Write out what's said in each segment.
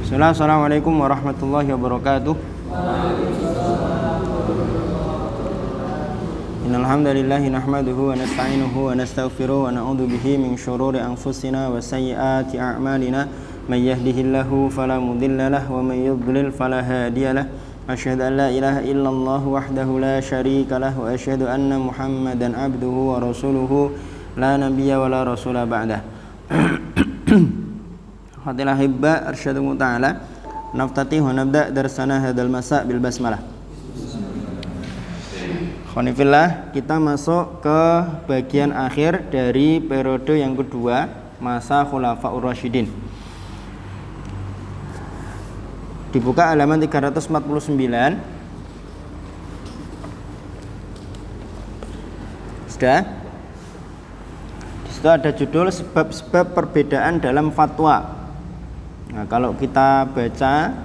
Assalamualaikum warahmatullahi wabarakatuh. Innal hamdalillahi nahmaduhu wa nasta'inuhu wa nastaghfiruh wa na'udzu bihi min shururi anfusina wa sayyiati a'malina. May yahdihillahu fala mudilla lahu wa may yudlil fala hadiya lahu. Asyhadu an la ilaha illallah wahdahu la syarika lahu wa asyhadu anna Muhammadan abduhu wa rasuluhu la nabiyya wa la rasula ba'dah. Hadirin ahibba arsyadahu ta'ala, naftatih wa nabda darsana hadal masa bil basmalah. Khonifillah, kita masuk ke bagian akhir dari periode yang kedua, masa Khulafaur Rasyidin. Dibuka halaman 349. Sudah? Di situ ada judul sebab-sebab perbedaan dalam fatwa. Nah, kalau kita baca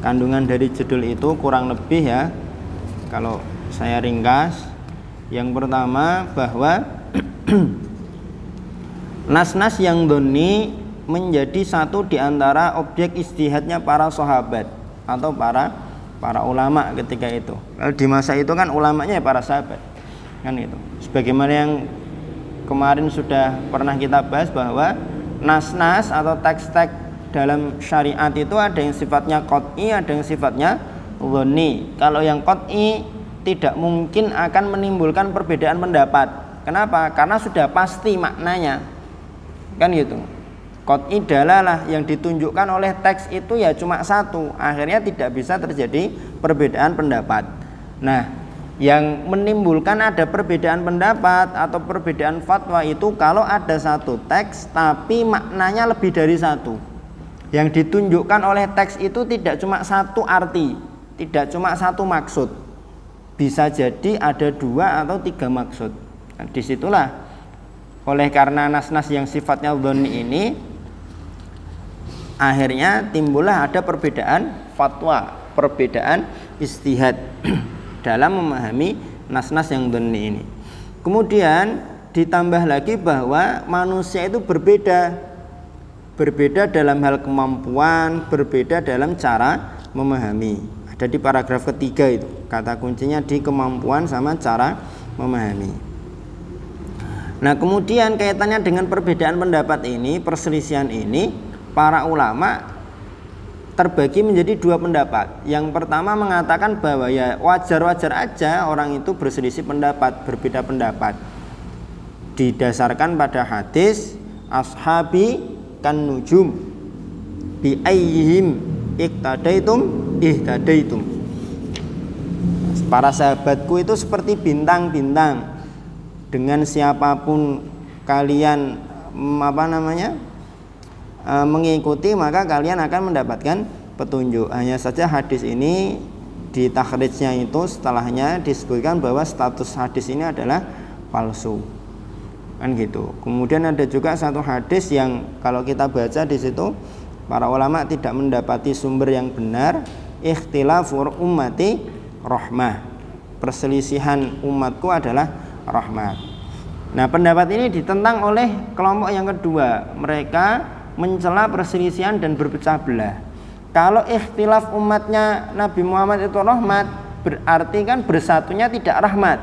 kandungan dari judul itu kurang lebih ya, kalau saya ringkas, yang pertama bahwa nas-nas yang dhonni menjadi satu di antara objek ijtihadnya para sahabat atau para ulama ketika itu. Lalu di masa itu kan ulamanya para sahabat, kan itu. Sebagaimana yang kemarin sudah pernah kita bahas bahwa nas-nas atau teks-teks dalam syariat itu ada yang sifatnya qat'i, ada yang sifatnya dhonni. Kalau yang qat'i tidak mungkin akan menimbulkan perbedaan pendapat. Kenapa? Karena sudah pasti maknanya. Kan gitu. Qat'i dalalah yang ditunjukkan oleh teks itu ya cuma satu. Akhirnya tidak bisa terjadi perbedaan pendapat. Nah, yang menimbulkan ada perbedaan pendapat atau perbedaan fatwa itu kalau ada satu teks tapi maknanya lebih dari satu. Yang ditunjukkan oleh teks itu tidak cuma satu arti, tidak cuma satu maksud. Bisa jadi ada dua atau tiga maksud. Nah, disitulah oleh karena nas-nas yang sifatnya dhonni ini akhirnya timbullah ada perbedaan fatwa, perbedaan ijtihad dalam memahami nas-nas yang dhonni ini. Kemudian ditambah lagi bahwa manusia itu berbeda dalam hal kemampuan, berbeda dalam cara memahami. Ada di paragraf ketiga itu, kata kuncinya di kemampuan sama cara memahami. Nah, kemudian kaitannya dengan perbedaan pendapat ini, perselisihan ini, para ulama terbagi menjadi dua pendapat. Yang pertama mengatakan bahwa ya wajar-wajar aja orang itu berselisih pendapat, berbeda pendapat. Didasarkan pada hadis ashabi kan nujum bi ayyihim iqtadaitum ihtadaitum. Para sahabatku itu seperti bintang-bintang. Dengan siapapun kalian mengikuti maka kalian akan mendapatkan petunjuk. Hanya saja hadis ini di takhrijnya itu setelahnya disebutkan bahwa status hadis ini adalah palsu, kan gitu. Kemudian ada juga satu hadis yang kalau kita baca di situ para ulama tidak mendapati sumber yang benar, ikhtilafur ummati rahmah, perselisihan umatku adalah rahmat. Nah, pendapat ini ditentang oleh kelompok yang kedua. Mereka mencela perselisihan dan berpecah belah. Kalau ikhtilaf umatnya Nabi Muhammad itu rahmat, berarti kan bersatunya tidak rahmat.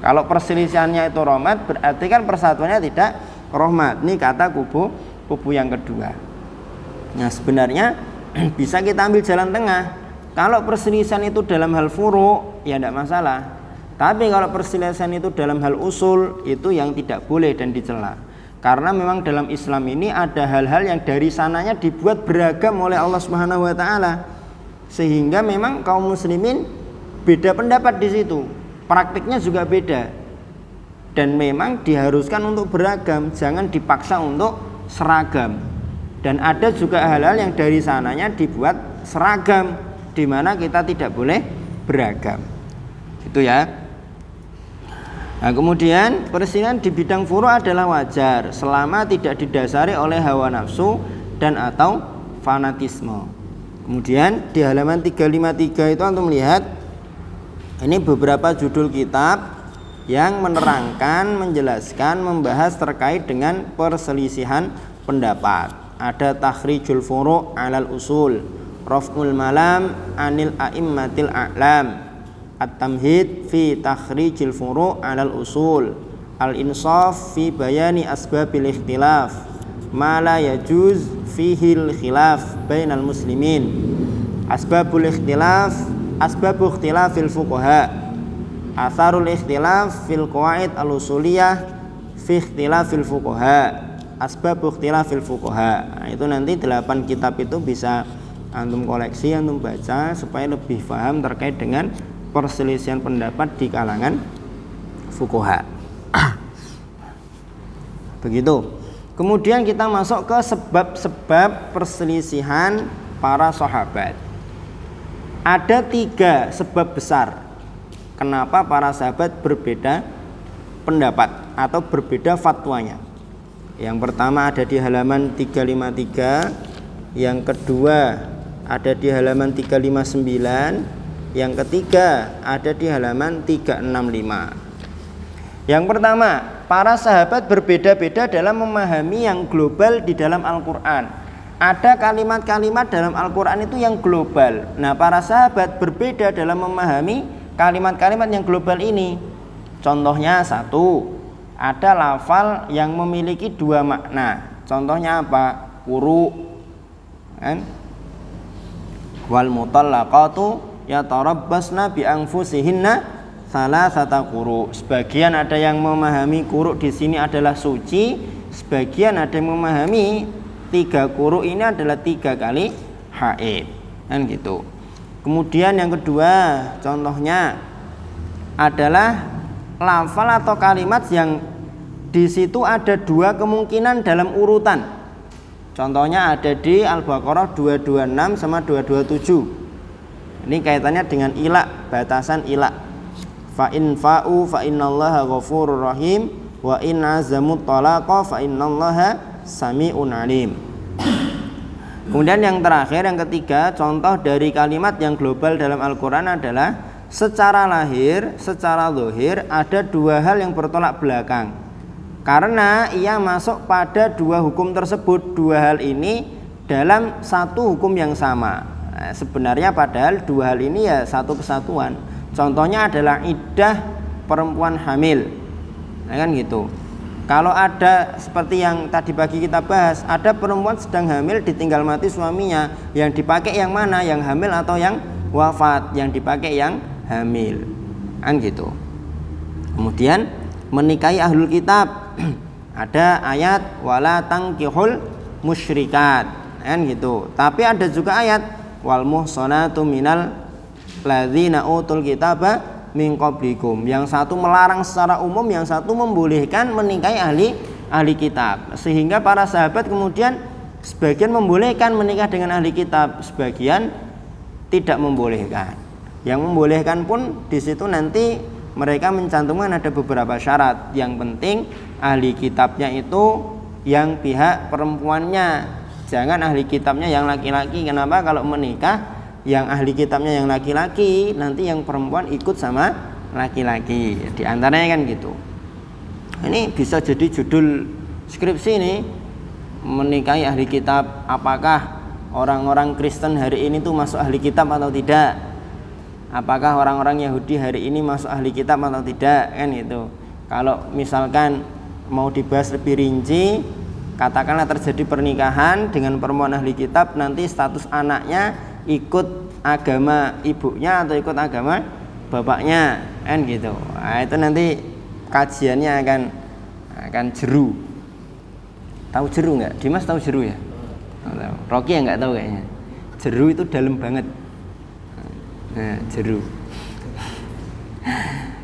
Kalau perselisihannya itu rahmat, berarti kan persatuannya tidak rahmat. Ini kata kubu yang kedua. Nah, sebenarnya bisa kita ambil jalan tengah. Kalau perselisihan itu dalam hal furu', ya tidak masalah. Tapi kalau perselisihan itu dalam hal usul, itu yang tidak boleh dan dicela. Karena memang dalam Islam ini ada hal-hal yang dari sananya dibuat beragam oleh Allah Subhanahu wa taala. Sehingga memang kaum muslimin beda pendapat di situ. Praktiknya juga beda. Dan memang diharuskan untuk beragam, jangan dipaksa untuk seragam. Dan ada juga hal-hal yang dari sananya dibuat seragam, di mana kita tidak boleh beragam. Itu ya. Nah, kemudian perselisihan di bidang furu' adalah wajar selama tidak didasari oleh hawa nafsu dan atau fanatisme. Kemudian di halaman 353 itu antum melihat ini beberapa judul kitab yang menerangkan, menjelaskan, membahas terkait dengan perselisihan pendapat. ada takhrijul furu' 'alal usul, raf'ul malam 'anil a'immatil a'lam, at-tamhid fi takhrijil furu' 'alal usul, al-insaf fi bayani asbabil ikhtilaf, ma la yajuz fihil khilaf bainal muslimin, asbabul ikhtilaf, asbabu ikhtilafil fuqaha, atharul ikhtilaf fil qawaid al-usuliyah fi ikhtilafil fuqaha, asbabu ikhtilafil fuqaha. Nah, itu nanti 8 kitab itu bisa antum koleksi, antum baca supaya lebih paham terkait dengan perselisihan pendapat di kalangan fuqaha. Begitu. Kemudian kita masuk ke sebab-sebab perselisihan para sahabat. Ada 3 sebab besar kenapa para sahabat berbeda pendapat atau berbeda fatwanya. Yang pertama ada di halaman 353, yang kedua ada di halaman 359, yang ketiga ada di halaman 365. Yang pertama, para sahabat berbeda-beda dalam memahami yang global di dalam Al-Quran. Ada kalimat-kalimat dalam Al-Quran itu yang global. Nah, para sahabat berbeda dalam memahami kalimat-kalimat yang global ini. Contohnya satu, ada lafal yang memiliki 2 makna. Contohnya apa? Quru, kan? Wal mutallaqatu yatarabbasna bi anfusihinna salasata quru. Sebagian ada yang memahami quru di sini adalah suci, sebagian ada yang memahami 3 quru ini adalah 3 kali haid, kan gitu. Kemudian yang kedua, contohnya adalah lafal atau kalimat yang di situ ada 2 kemungkinan dalam urutan. Contohnya ada di Al-Baqarah 226 sama 227. Ini kaitannya dengan ila, batasan ila. Fa in fa'u fa innallaha ghafurur rahim wa in azamut talaqa fa innallaha sami'un alim. Kemudian yang terakhir, yang ketiga, contoh dari kalimat yang global dalam Al-Quran adalah secara lahir, secara zahir ada 2 hal yang bertolak belakang. Karena ia masuk pada 2 hukum tersebut, 2 hal ini dalam satu hukum yang sama. Nah, sebenarnya padahal 2 hal ini ya satu kesatuan. Contohnya adalah iddah perempuan hamil, nah, kan gitu. Kalau ada seperti yang tadi pagi kita bahas, ada perempuan sedang hamil ditinggal mati suaminya, yang dipakai yang mana? Yang hamil atau yang wafat? Yang dipakai yang hamil, kan gitu. Kemudian menikahi ahlul kitab, ada ayat wala tankihul musyrikat, kan gitu. Tapi ada juga ayat wal muhsanatu minal ladzina utul kitaba min qablikum. Yang satu melarang secara umum, yang satu membolehkan menikahi ahli kitab. Sehingga para sahabat kemudian sebagian membolehkan menikah dengan ahli kitab, sebagian tidak membolehkan. Yang membolehkan pun di situ nanti mereka mencantumkan ada beberapa syarat. Yang penting ahli kitabnya itu yang pihak perempuannya, jangan ahli kitabnya yang laki-laki. Kenapa? Kalau menikah yang ahli kitabnya yang laki-laki, nanti yang perempuan ikut sama laki-laki. Di antaranya kan gitu. Ini bisa jadi judul skripsi ini, menikahi ahli kitab. Apakah orang-orang Kristen hari ini tuh masuk ahli kitab atau tidak? Apakah orang-orang Yahudi hari ini masuk ahli kitab atau tidak? Kan itu. Kalau misalkan mau dibahas lebih rinci, katakanlah terjadi pernikahan dengan perempuan ahli kitab, nanti status anaknya ikut agama ibunya atau ikut agama bapaknya, kan gitu. Nah, itu nanti kajiannya akan jeru. Tahu jeru nggak? Dimas tahu jeru ya? Rocky yang nggak tahu kayaknya. Jeru itu dalam banget. Nah, jeru.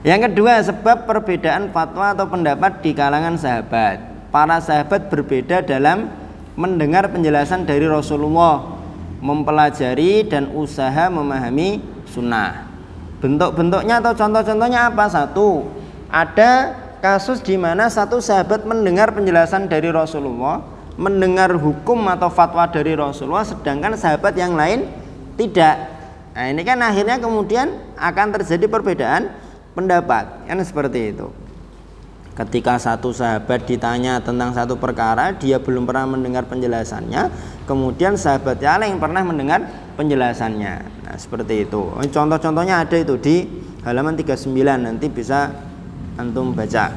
Yang kedua, sebab perbedaan fatwa atau pendapat di kalangan sahabat. Para sahabat berbeda dalam mendengar penjelasan dari Rasulullah, mempelajari dan usaha memahami sunnah. Bentuk-bentuknya atau contoh-contohnya apa? Satu, ada kasus di mana satu sahabat mendengar penjelasan dari Rasulullah, mendengar hukum atau fatwa dari Rasulullah, sedangkan sahabat yang lain tidak. Nah, ini kan akhirnya kemudian akan terjadi perbedaan pendapat, kan seperti itu. Ketika satu sahabat ditanya tentang satu perkara, dia belum pernah mendengar penjelasannya, kemudian sahabat yang lain pernah mendengar penjelasannya. Nah, seperti itu. Contoh-contohnya ada itu di halaman 39, nanti bisa antum baca.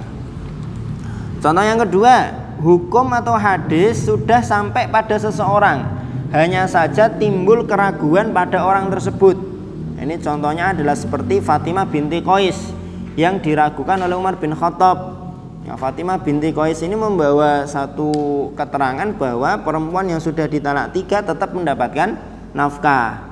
Contoh yang kedua, hukum atau hadis sudah sampai pada seseorang, hanya saja timbul keraguan pada orang tersebut. Ini contohnya adalah seperti Fatimah binti Qais yang diragukan oleh Umar bin Khattab. Ya, Fatimah binti Qais ini membawa satu keterangan bahwa perempuan yang sudah ditalak 3 tetap mendapatkan nafkah.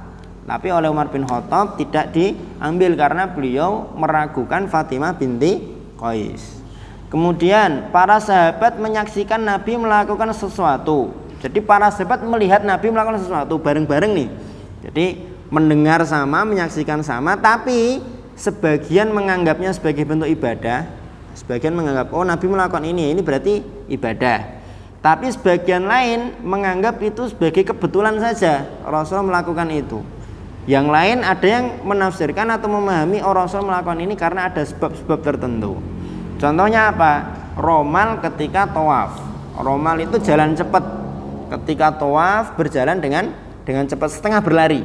Tapi oleh Umar bin Khattab tidak diambil karena beliau meragukan Fatimah binti Qais. Kemudian para sahabat menyaksikan Nabi melakukan sesuatu. Jadi para sahabat melihat Nabi melakukan sesuatu bareng-bareng nih. Jadi mendengar sama, menyaksikan sama, tapi sebagian menganggapnya sebagai bentuk ibadah. Sebagian menganggap, oh Nabi melakukan ini berarti ibadah. Tapi sebagian lain menganggap itu sebagai kebetulan saja Rasul melakukan itu. Yang lain ada yang menafsirkan atau memahami, oh Rasul melakukan ini karena ada sebab-sebab tertentu. Contohnya apa? Romal ketika tawaf. Romal itu jalan cepat. Ketika tawaf berjalan dengan cepat, setengah berlari.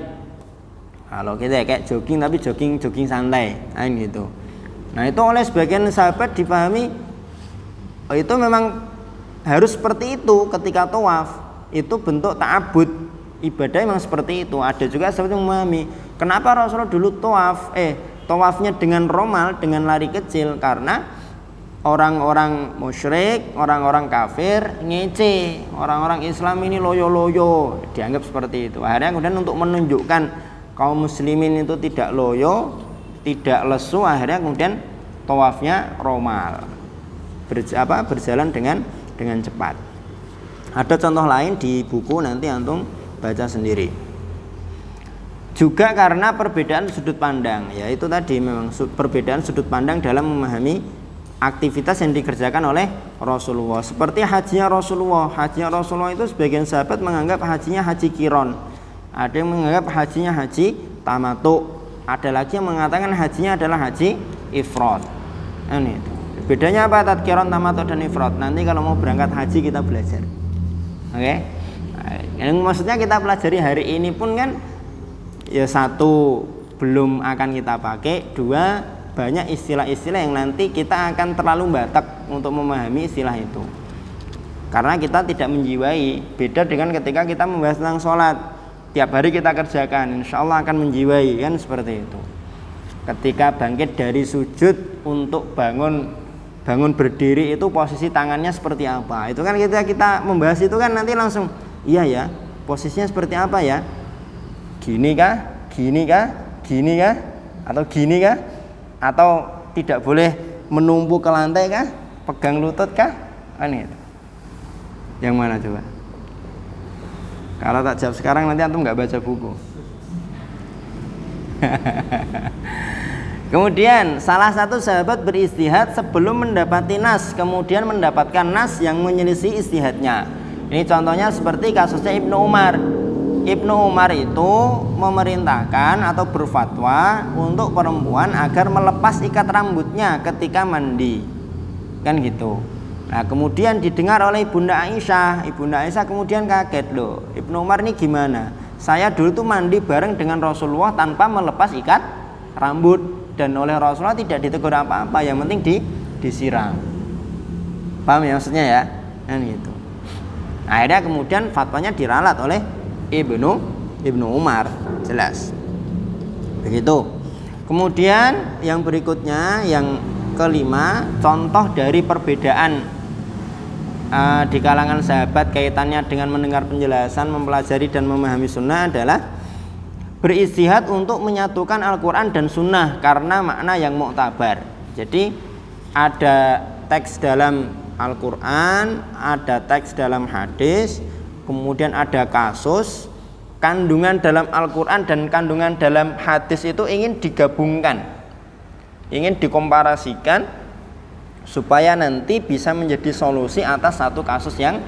Kalau kita kayak jogging, tapi jogging santai, gitu. Nah itu oleh sebagian sahabat dipahami, oh, itu memang harus seperti itu ketika tawaf. Itu bentuk ta'abud, ibadah memang seperti itu. Ada juga sahabat yang memahami, kenapa Rasulullah dulu tawafnya dengan romal, dengan lari kecil, karena orang-orang musyrik, orang-orang kafir ngece, orang-orang Islam ini loyo-loyo, dianggap seperti itu. Akhirnya kemudian untuk menunjukkan kaum muslimin itu tidak loyo, tidak lesu, akhirnya kemudian tawafnya romal, berjalan dengan cepat. Ada contoh lain di buku, nanti antum baca sendiri. Juga karena perbedaan sudut pandang, yaitu tadi memang perbedaan sudut pandang dalam memahami aktivitas yang dikerjakan oleh Rasulullah. Seperti hajinya Rasulullah itu sebagian sahabat menganggap hajinya haji qiron, ada yang menganggap hajinya haji tamatu, ada lagi yang mengatakan hajinya adalah haji ifrad. Ini itu. Bedanya apa tadkiron, tamattu dan ifrad? Nanti kalau mau berangkat haji kita belajar. Oke? Yang maksudnya kita pelajari hari ini pun kan, ya satu belum akan kita pakai, dua banyak istilah-istilah yang nanti kita akan terlalu batak untuk memahami istilah itu. Karena kita tidak menjiwai. Beda dengan ketika kita membahas tentang sholat. Tiap hari kita kerjakan, insya Allah akan menjiwai, kan seperti itu. Ketika bangkit dari sujud untuk bangun berdiri itu posisi tangannya seperti apa? Itu kan kita membahas itu kan nanti langsung, iya ya, posisinya seperti apa ya? Gini kah? Atau gini kah? Atau tidak boleh menumpu ke lantai kah? Pegang lutut kah? Ini itu. Yang mana coba? Kalau tak jawab sekarang nanti antum nggak baca buku. Kemudian salah satu sahabat beristihad sebelum mendapati nas, kemudian mendapatkan nas yang menyelisih istihadnya. Ini contohnya seperti kasusnya Ibnu Umar. Ibnu Umar itu memerintahkan atau berfatwa untuk perempuan agar melepas ikat rambutnya ketika mandi, kan gitu. Nah kemudian didengar oleh Ibunda Aisyah. Ibunda Aisyah kemudian kaget, loh Ibnu Umar ini gimana? Saya dulu tuh mandi bareng dengan Rasulullah tanpa melepas ikat rambut, dan oleh Rasulullah tidak ditegur apa-apa, yang penting disiram. Paham ya maksudnya ya? Kan gitu. Akhirnya kemudian fatwanya diralat oleh Ibnu Umar, jelas. Begitu. Kemudian yang berikutnya, yang kelima, contoh dari perbedaan di kalangan sahabat kaitannya dengan mendengar penjelasan, mempelajari dan memahami sunnah adalah beristihad untuk menyatukan Al-Quran dan sunnah karena makna yang muktabar. Jadi ada teks dalam Al-Quran, ada teks dalam hadis, kemudian ada kasus, kandungan dalam Al-Quran dan kandungan dalam hadis itu ingin digabungkan, ingin dikomparasikan supaya nanti bisa menjadi solusi atas satu kasus yang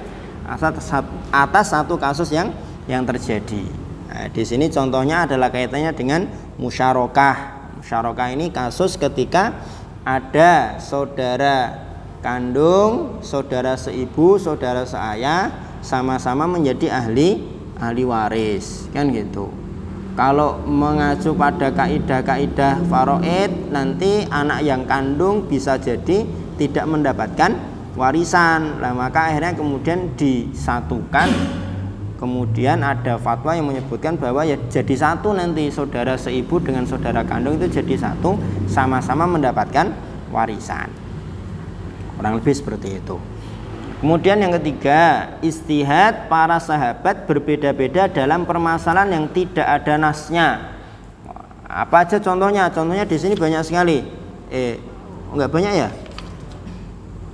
terjadi. Nah, di sini contohnya adalah kaitannya dengan musyarakah. Musyarakah ini kasus ketika ada saudara kandung, saudara seibu, saudara seayah, sama-sama menjadi ahli waris, kan gitu. Kalau mengacu pada kaidah-kaidah faraid, nanti anak yang kandung bisa jadi tidak mendapatkan warisan. Nah, maka akhirnya kemudian disatukan. Kemudian ada fatwa yang menyebutkan bahwa ya jadi satu, nanti saudara seibu dengan saudara kandung itu jadi satu, sama-sama mendapatkan warisan. Kurang lebih seperti itu. Kemudian yang ketiga, ijtihad para sahabat berbeda-beda dalam permasalahan yang tidak ada nasnya. Apa aja contohnya? Contohnya di sini banyak sekali. Enggak banyak ya?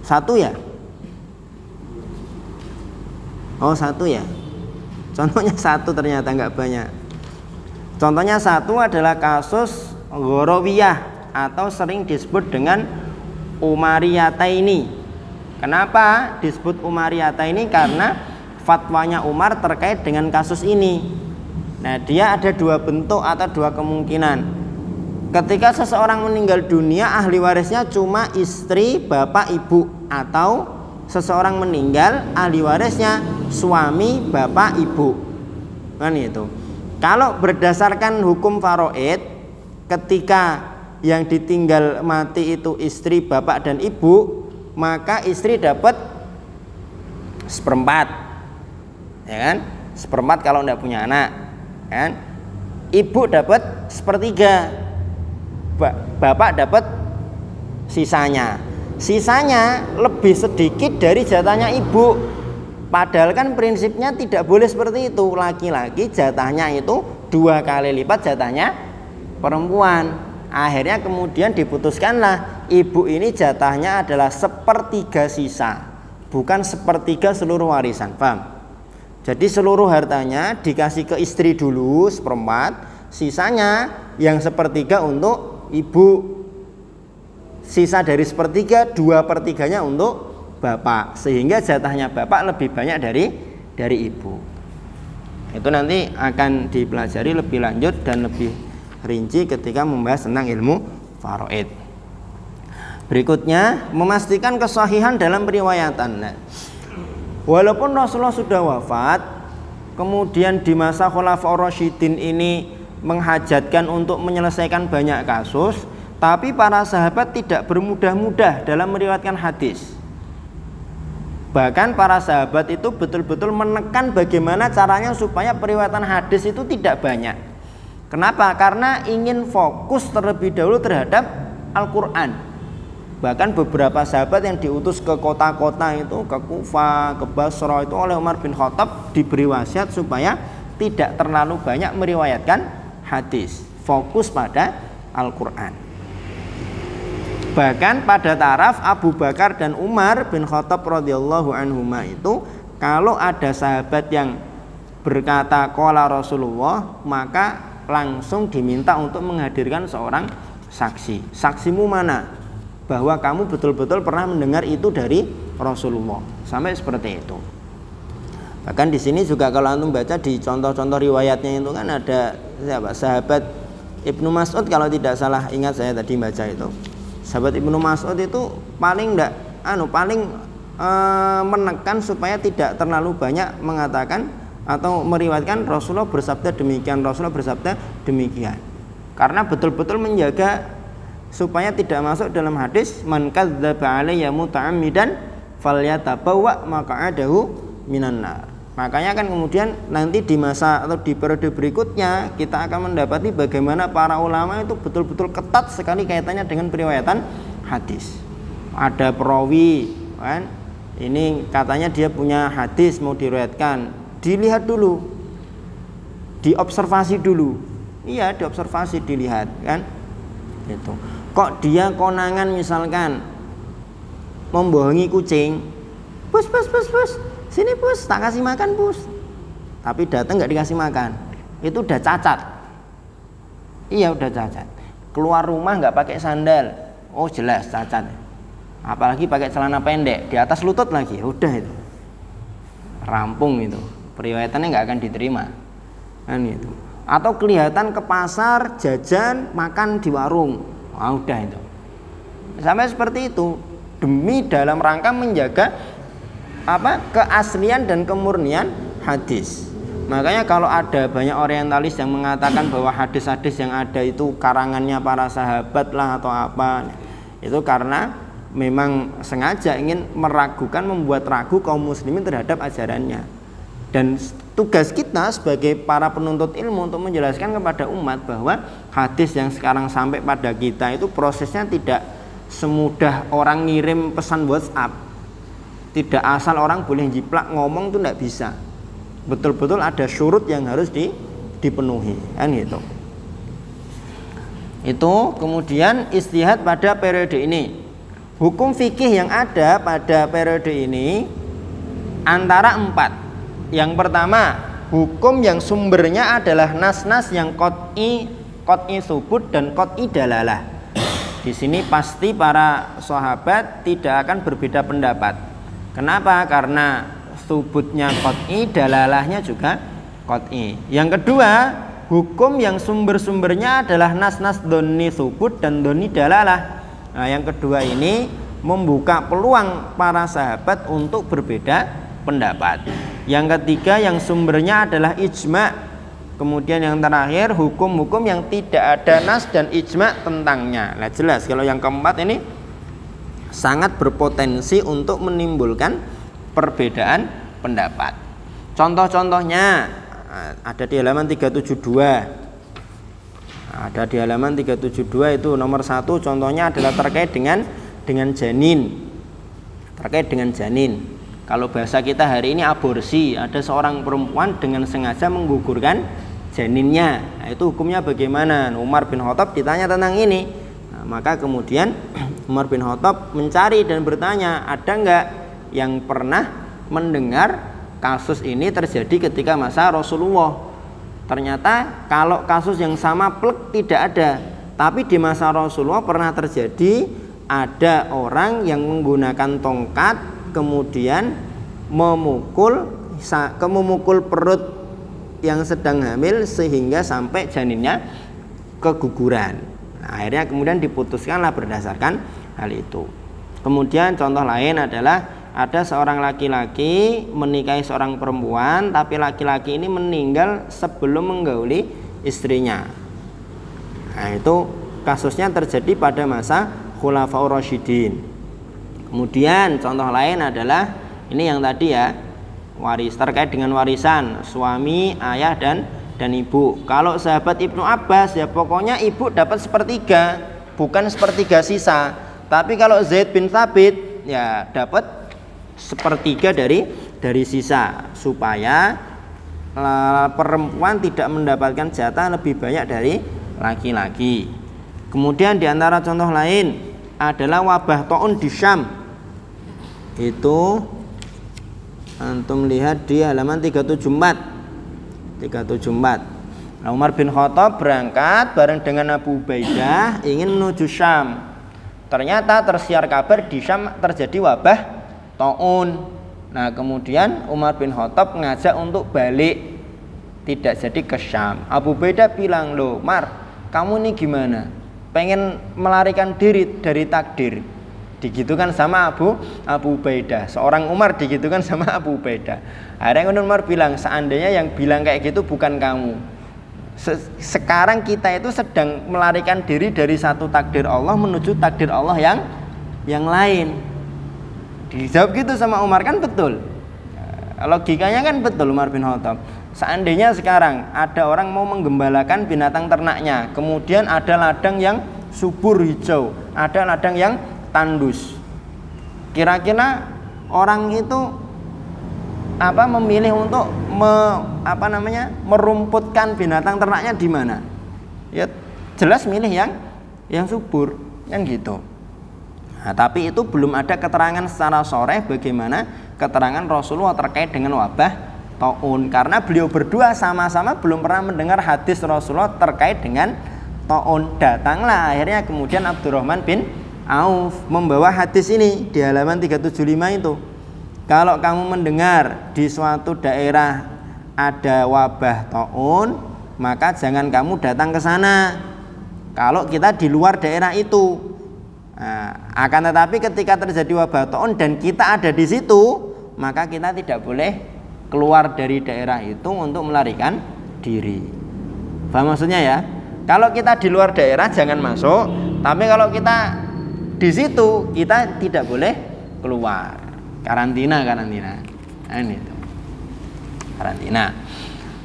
Satu ya? Oh, satu ya. Contohnya satu, ternyata enggak banyak. Contohnya satu adalah kasus Ghorawiyah atau sering disebut dengan Umariyataini. Kenapa disebut Umariyataini? Karena fatwanya Umar terkait dengan kasus ini. Nah, dia ada dua bentuk atau dua kemungkinan. Ketika seseorang meninggal dunia, ahli warisnya cuma istri, bapak, ibu, atau seseorang meninggal, ahli warisnya suami, bapak, ibu. Kan itu. Kalau berdasarkan hukum faraid, ketika yang ditinggal mati itu istri, bapak, dan ibu, maka istri dapat seperempat, ya kan? Seperempat kalau tidak punya anak, kan? Ibu dapat sepertiga, bapak dapat sisanya. Sisanya lebih sedikit dari jatahnya ibu. Padahal kan prinsipnya tidak boleh seperti itu. Laki-laki jatahnya itu 2 kali lipat jatahnya perempuan. Akhirnya kemudian diputuskanlah ibu ini jatahnya adalah 1/3 sisa, bukan 1/3 seluruh warisan. Paham? Jadi seluruh hartanya dikasih ke istri dulu 1/4, sisanya yang 1/3 untuk ibu. Sisa dari 1/3, 2/3-nya untuk bapak, sehingga jatahnya bapak lebih banyak dari ibu. Itu nanti akan dipelajari lebih lanjut dan lebih rinci ketika membahas tentang ilmu faraid. Berikutnya, memastikan kesahihan dalam periwayatan. Nah, walaupun Rasulullah sudah wafat, kemudian di masa Khulafaur Rasyidin ini menghajatkan untuk menyelesaikan banyak kasus, tapi para sahabat tidak bermudah-mudah dalam meriwayatkan hadis. Bahkan para sahabat itu betul-betul menekan bagaimana caranya supaya periwayatan hadis itu tidak banyak. Kenapa? Karena ingin fokus terlebih dahulu terhadap Al-Quran. Bahkan beberapa sahabat yang diutus ke kota-kota itu, ke Kufah, ke Basra itu oleh Umar bin Khattab, diberi wasiat supaya tidak terlalu banyak meriwayatkan hadis, fokus pada Al-Quran. Bahkan pada taraf Abu Bakar dan Umar bin Khattab radhiyallahu anhuma itu, kalau ada sahabat yang berkata qala Rasulullah, maka langsung diminta untuk menghadirkan seorang saksi. Saksimu mana? Bahwa kamu betul-betul pernah mendengar itu dari Rasulullah. Sampai seperti itu. Bahkan di sini juga kalau antum baca di contoh-contoh riwayatnya itu kan ada siapa? Sahabat Ibnu Mas'ud, kalau tidak salah ingat saya tadi baca itu. Sahabat Ibnu Mas'ud itu paling menekan supaya tidak terlalu banyak mengatakan atau meriwayatkan Rasulullah bersabda demikian, Rasulullah bersabda demikian. Karena betul-betul menjaga supaya tidak masuk dalam hadis man kadzdzaba alayya muta'ammidan falyatabawwa maq'adahu minan nar. Makanya kan kemudian nanti di masa atau di periode berikutnya kita akan mendapati bagaimana para ulama itu betul-betul ketat sekali kaitannya dengan periwayatan hadis. Ada perawi kan, ini katanya dia punya hadis mau diriwayatkan, dilihat dulu, diobservasi dulu. Iya, diobservasi, dilihat kan. Itu. Kok dia konangan misalkan membohongi kucing, pus, sini pus, tak kasih makan pus. Tapi datang nggak dikasih makan, itu udah cacat. Iya, udah cacat. Keluar rumah nggak pakai sandal, oh jelas cacat. Apalagi pakai celana pendek di atas lutut lagi, udah itu rampung itu. Periwayatannya nggak akan diterima kan itu. Atau kelihatan ke pasar jajan makan di warung, udah itu sampai seperti itu. demi dalam rangka menjaga keaslian dan kemurnian hadis. Makanya kalau ada banyak orientalis yang mengatakan bahwa hadis-hadis yang ada itu karangannya para sahabat lah atau apa, itu karena memang sengaja ingin meragukan, membuat ragu kaum muslimin terhadap ajarannya. Dan tugas kita sebagai para penuntut ilmu untuk menjelaskan kepada umat bahwa hadis yang sekarang sampai pada kita itu prosesnya tidak semudah orang ngirim pesan WhatsApp. Tidak asal orang boleh jiplak ngomong itu tidak bisa. Betul-betul ada syurut yang harus dipenuhi, kan gitu. Itu kemudian istihad pada periode ini. Hukum fikih yang ada pada periode ini antara 4. Yang pertama, hukum yang sumbernya adalah nas-nas yang qot'i subut dan qot'i dalalah. Di sini pasti para sahabat tidak akan berbeda pendapat. Kenapa? Karena subutnya qot'i, dalalahnya juga qot'i. Yang kedua, hukum yang sumber-sumbernya adalah nas-nas doni subut dan doni dalalah. Nah, yang kedua ini membuka peluang para sahabat untuk berbeda pendapat. Yang ketiga, yang sumbernya adalah ijma'. Kemudian yang terakhir, hukum-hukum yang tidak ada nas dan ijma' tentangnya. Nah, jelas kalau yang keempat ini sangat berpotensi untuk menimbulkan perbedaan pendapat. Contoh-contohnya ada di halaman 372. Ada di halaman 372 itu nomor 1, contohnya adalah terkait dengan janin. Terkait dengan janin. Kalau bahasa kita hari ini aborsi, ada seorang perempuan dengan sengaja menggugurkan janinnya. Nah, itu hukumnya bagaimana? Umar bin Khattab ditanya tentang ini. Nah, maka kemudian Umar bin Khattab mencari dan bertanya, ada enggak yang pernah mendengar kasus ini terjadi ketika masa Rasulullah? Ternyata kalau kasus yang sama plek tidak ada, tapi di masa Rasulullah pernah terjadi, ada orang yang menggunakan tongkat kemudian memukul perut yang sedang hamil sehingga sampai janinnya keguguran. Nah, akhirnya kemudian diputuskanlah berdasarkan hal itu. Kemudian contoh lain adalah ada seorang laki-laki menikahi seorang perempuan, tapi laki-laki ini meninggal sebelum menggauli istrinya. Nah, itu kasusnya terjadi pada masa Khulafaur Rasyidin. Kemudian contoh lain adalah ini yang tadi ya, terkait dengan warisan suami, ayah dan ibu. Kalau sahabat Ibnu Abbas ya pokoknya ibu dapat sepertiga, bukan sepertiga sisa. Tapi kalau Zaid bin Thabit ya dapat sepertiga dari sisa, supaya perempuan tidak mendapatkan jatah lebih banyak dari laki-laki. Kemudian diantara contoh lain adalah wabah taun di Syam. Itu antum lihat di halaman 374. Nah, Umar bin Khattab berangkat bareng dengan Abu Ubaidah ingin menuju Syam. Ternyata tersiar kabar di Syam terjadi wabah taun. Nah, kemudian Umar bin Khattab ngajak untuk balik, tidak jadi ke Syam. Abu Ubaidah bilang, "Loh, Mar, kamu ini gimana? Pengen melarikan diri dari takdir?" Digitukan sama Abu Ubaidah. Seorang Umar digitukan sama Abu Ubaidah. Akhirnya Umar bilang, seandainya yang bilang kayak gitu bukan kamu. Sekarang kita itu sedang melarikan diri dari satu takdir Allah menuju takdir Allah yang lain. Dijawab gitu sama Umar, kan betul. Logikanya kan betul Umar bin Khattab. Seandainya sekarang ada orang mau menggembalakan binatang ternaknya, kemudian ada ladang yang subur hijau, ada ladang yang tandus. Kira-kira orang itu memilih untuk merumputkan binatang ternaknya di mana? Ya jelas milih yang subur, yang gitu. Nah, tapi itu belum ada keterangan secara sharih bagaimana keterangan Rasulullah terkait dengan wabah taun, karena beliau berdua sama-sama belum pernah mendengar hadis Rasulullah terkait dengan taun. Datanglah akhirnya kemudian Abdurrahman bin Auf membawa hadis ini di halaman 375 itu. Kalau kamu mendengar di suatu daerah ada wabah taun, maka jangan kamu datang ke sana. Kalau kita di luar daerah itu, Nah, akan tetapi ketika terjadi wabah taun dan kita ada di situ, maka kita tidak boleh keluar dari daerah itu untuk melarikan diri. Paham maksudnya ya? Kalau kita di luar daerah jangan masuk, tapi kalau kita di situ kita tidak boleh keluar. Karantina. Nah, ini itu. Karantina.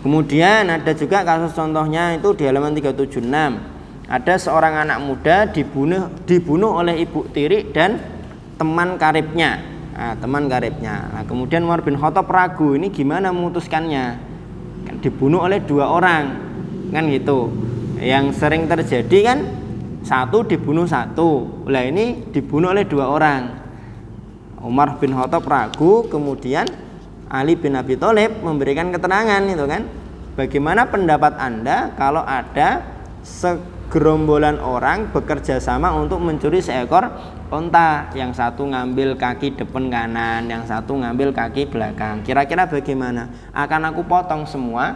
Kemudian ada juga kasus contohnya itu di halaman 376. Ada seorang anak muda dibunuh oleh ibu tiri dan teman karibnya. Nah, kemudian Umar bin Khattab ragu ini gimana memutuskannya. Kan dibunuh oleh 2 orang. Kan gitu. Yang sering terjadi kan satu dibunuh satu. Lah ini dibunuh oleh 2 orang. Umar bin Khattab ragu, kemudian Ali bin Abi Thalib memberikan keterangan itu kan. Bagaimana pendapat Anda kalau ada segerombolan orang bekerja sama untuk mencuri seekor unta, yang satu ngambil kaki depan kanan, yang satu ngambil kaki belakang. Kira-kira bagaimana? Akan aku potong semua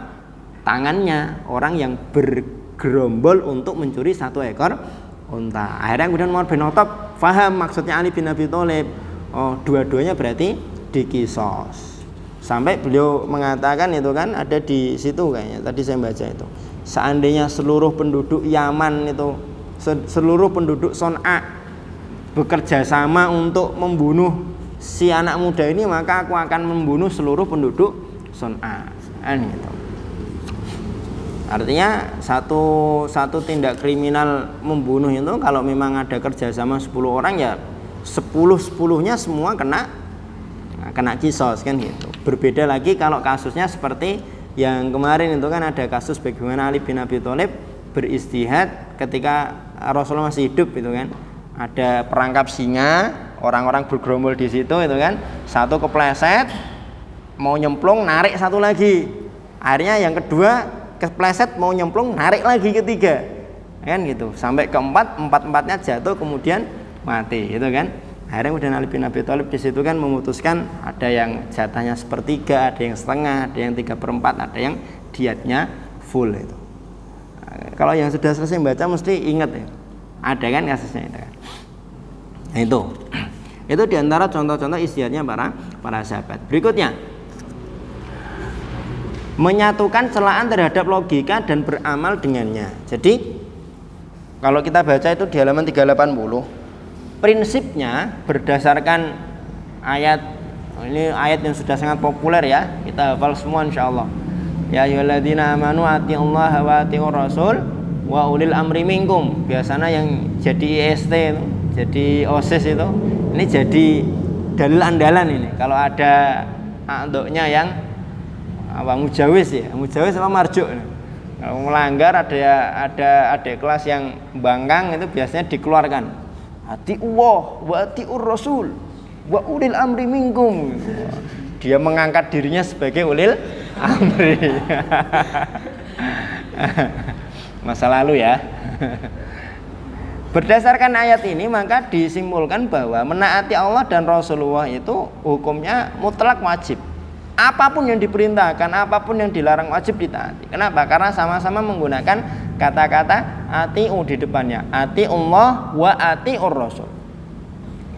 tangannya orang yang bergerombol untuk mencuri 1 ekor unta. Akhirnya kemudian Umar bin Khattab paham maksudnya Ali bin Abi Thalib. Oh, dua-duanya berarti dikisos. Sampai beliau mengatakan itu kan ada di situ kayaknya tadi saya baca itu. Seandainya seluruh penduduk Yaman itu, seluruh penduduk Son'a bekerja sama untuk membunuh si anak muda ini, maka aku akan membunuh seluruh penduduk Son'a. Gitu. Artinya satu tindak kriminal membunuh itu kalau memang ada kerjasama 10 orang ya 10-10-nya semua kena kisos kan gitu. Berbeda lagi kalau kasusnya seperti yang kemarin itu kan ada kasus bagaimana Ali bin Abi Thalib beristihad ketika Rasulullah masih hidup itu kan. Ada perangkap singa, orang-orang bergerombol di situ itu kan. Satu kepleset mau nyemplung, narik satu lagi. Akhirnya yang kedua kepleset mau nyemplung, narik lagi ketiga. Kan gitu. Sampai keempat, empat-empatnya jatuh kemudian mati itu kan. Akhirnya kemudian Ali bin Abi Thalib di situ kan memutuskan ada yang jatahnya 1/3, ada yang setengah, ada yang 3/4, ada yang diatnya full itu. Nah, kalau yang sudah selesai baca mesti ingat ya. Ada kan kasusnya itu kan. Nah, itu diantara contoh-contoh istihadnya para sahabat. Berikutnya, menyatukan celaan terhadap logika dan beramal dengannya. Jadi kalau kita baca itu di halaman 380. Prinsipnya berdasarkan ayat, ini ayat yang sudah sangat populer ya, kita hafal semua insyaallah. Ya ayyuhalladzina amanu atiullaha wa atiur rasul wa ulil amri minkum. Biasanya yang jadi IST itu, jadi OSIS itu, ini jadi dalil andalan ini. Kalau ada andoknya yang mujawiz ya, mujawiz apa marjuk. Kalau melanggar ada kelas yang bangkang itu biasanya dikeluarkan. Ati Allah wa atiur rasul wa ulil amri minkum. Dia mengangkat dirinya sebagai ulil amri. Masa lalu ya. Berdasarkan ayat ini maka disimpulkan bahwa menaati Allah dan Rasulullah itu hukumnya mutlak wajib. Apapun yang diperintahkan, apapun yang dilarang wajib ditaati. Kenapa? Karena sama-sama menggunakan kata-kata ati'u di depannya. Ati'ullah wa ati'ur rasul.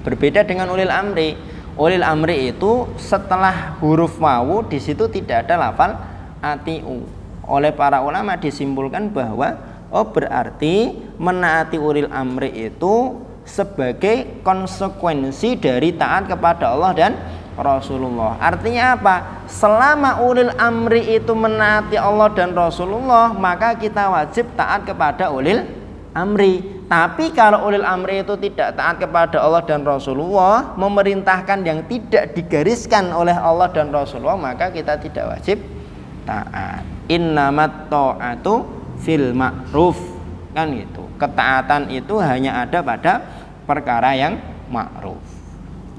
Berbeda dengan ulil amri. Ulil amri itu setelah huruf wawu di situ tidak ada lafal ati'u. Oleh para ulama disimpulkan bahwa berarti menaati ulil amri itu sebagai konsekuensi dari taat kepada Allah dan Rasulullah. Artinya apa? Selama ulil amri itu menaati Allah dan Rasulullah, maka kita wajib taat kepada ulil amri. Tapi kalau ulil amri itu tidak taat kepada Allah dan Rasulullah, memerintahkan yang tidak digariskan oleh Allah dan Rasulullah, maka kita tidak wajib taat. Innamat ta'atu fil ma'ruf. Kan gitu. Ketaatan itu hanya ada pada perkara yang ma'ruf.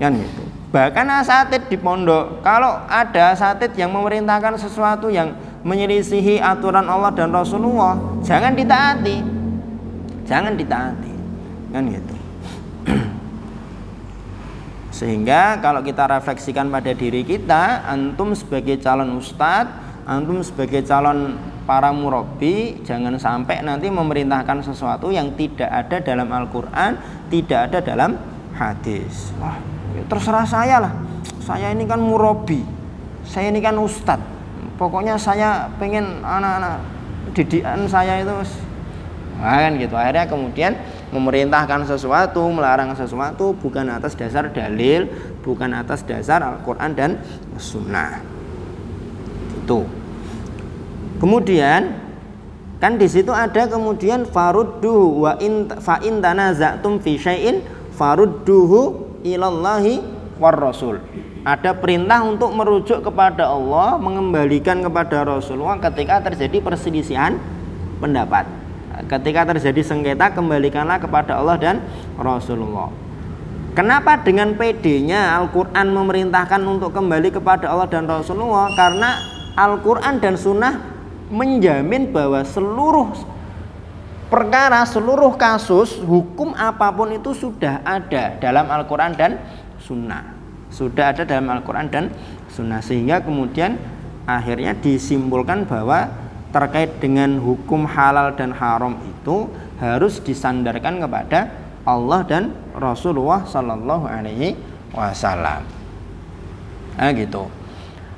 Kan gitu. Bahkan asatid di pondok, kalau ada asatid yang memerintahkan sesuatu yang menyelisihi aturan Allah dan Rasulullah, jangan ditaati. Jangan ditaati. Kan gitu. Sehingga kalau kita refleksikan pada diri kita, antum sebagai calon ustadz antum sebagai calon para murabbi jangan sampai nanti memerintahkan sesuatu yang tidak ada dalam Al-Qur'an, tidak ada dalam hadis. Wah, ya terserah saya lah. Saya ini kan murabbi. Saya ini kan ustadz. Pokoknya saya pengen anak-anak didikan saya itu kan gitu. Akhirnya kemudian memerintahkan sesuatu, melarang sesuatu bukan atas dasar dalil, bukan atas dasar Al-Qur'an dan Sunnah. Itu. Kemudian kan di situ ada kemudian farudduhu wa in fa in tanaza'tum fi syai'in farudduhu ilallahi war rasul. Ada perintah untuk merujuk kepada Allah, mengembalikan kepada Rasulullah ketika terjadi perselisihan pendapat. Ketika terjadi sengketa, kembalikanlah kepada Allah dan Rasulullah. Kenapa dengan PD-nya Al-Qur'an memerintahkan untuk kembali kepada Allah dan Rasulullah? Karena Al-Qur'an dan Sunnah menjamin bahwa seluruh perkara, seluruh kasus, hukum apapun itu sudah ada dalam Al-Qur'an dan Sunnah. Sudah ada dalam Al-Qur'an dan Sunnah. Sehingga kemudian akhirnya disimpulkan bahwa terkait dengan hukum halal dan haram itu harus disandarkan kepada Allah dan Rasulullah Sallallahu Alaihi Wasallam. Nah gitu.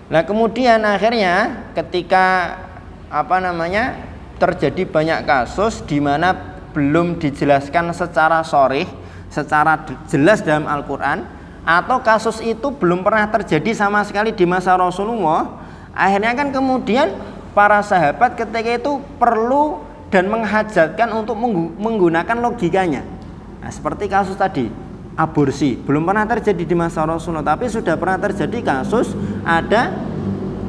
Nah kemudian akhirnya ketika terjadi banyak kasus di mana belum dijelaskan secara sharih, secara jelas dalam Al-Qur'an, atau kasus itu belum pernah terjadi sama sekali di masa Rasulullah, akhirnya kan kemudian para sahabat ketika itu perlu dan menghajatkan untuk menggunakan logikanya. Nah, seperti kasus tadi aborsi belum pernah terjadi di masa Rasulullah, tapi sudah pernah terjadi kasus ada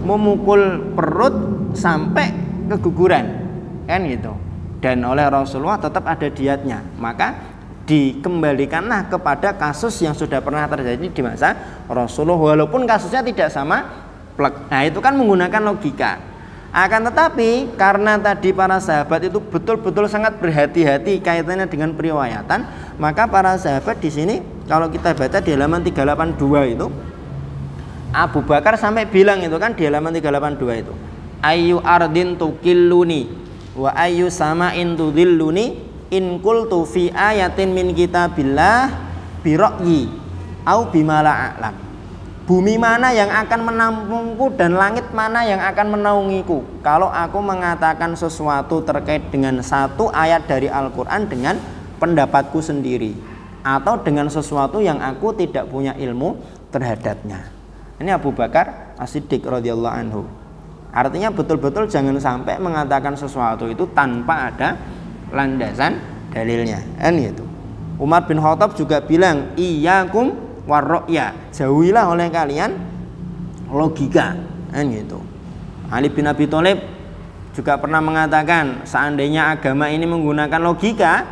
memukul perut sampai keguguran, kan gitu. Dan oleh Rasulullah tetap ada diatnya, maka dikembalikanlah kepada kasus yang sudah pernah terjadi di masa Rasulullah, walaupun kasusnya tidak sama plek. Nah itu kan menggunakan logika. Akan tetapi karena tadi para sahabat itu betul-betul sangat berhati-hati kaitannya dengan periwayatan, maka para sahabat di sini kalau kita baca di halaman 382 itu Abu Bakar sampai bilang itu kan di halaman 382 itu, ayu ardin tukilluni wa ayu sama'in tudhilluni in qultu fi ayatin min kitabillah bi ra'yi au bima la a'lam. Bumi mana yang akan menampungku dan langit mana yang akan menaungiku kalau aku mengatakan sesuatu terkait dengan satu ayat dari Al-Qur'an dengan pendapatku sendiri atau dengan sesuatu yang aku tidak punya ilmu terhadapnya. Ini Abu Bakar As-Siddiq radhiyallahu anhu. Artinya betul-betul jangan sampai mengatakan sesuatu itu tanpa ada landasan dalilnya. Kan gitu. Umar bin Khattab juga bilang, iyyakum warro'ya, jauhilah oleh kalian logika, kan gitu. Ali bin Abi Thalib juga pernah mengatakan, seandainya agama ini menggunakan logika,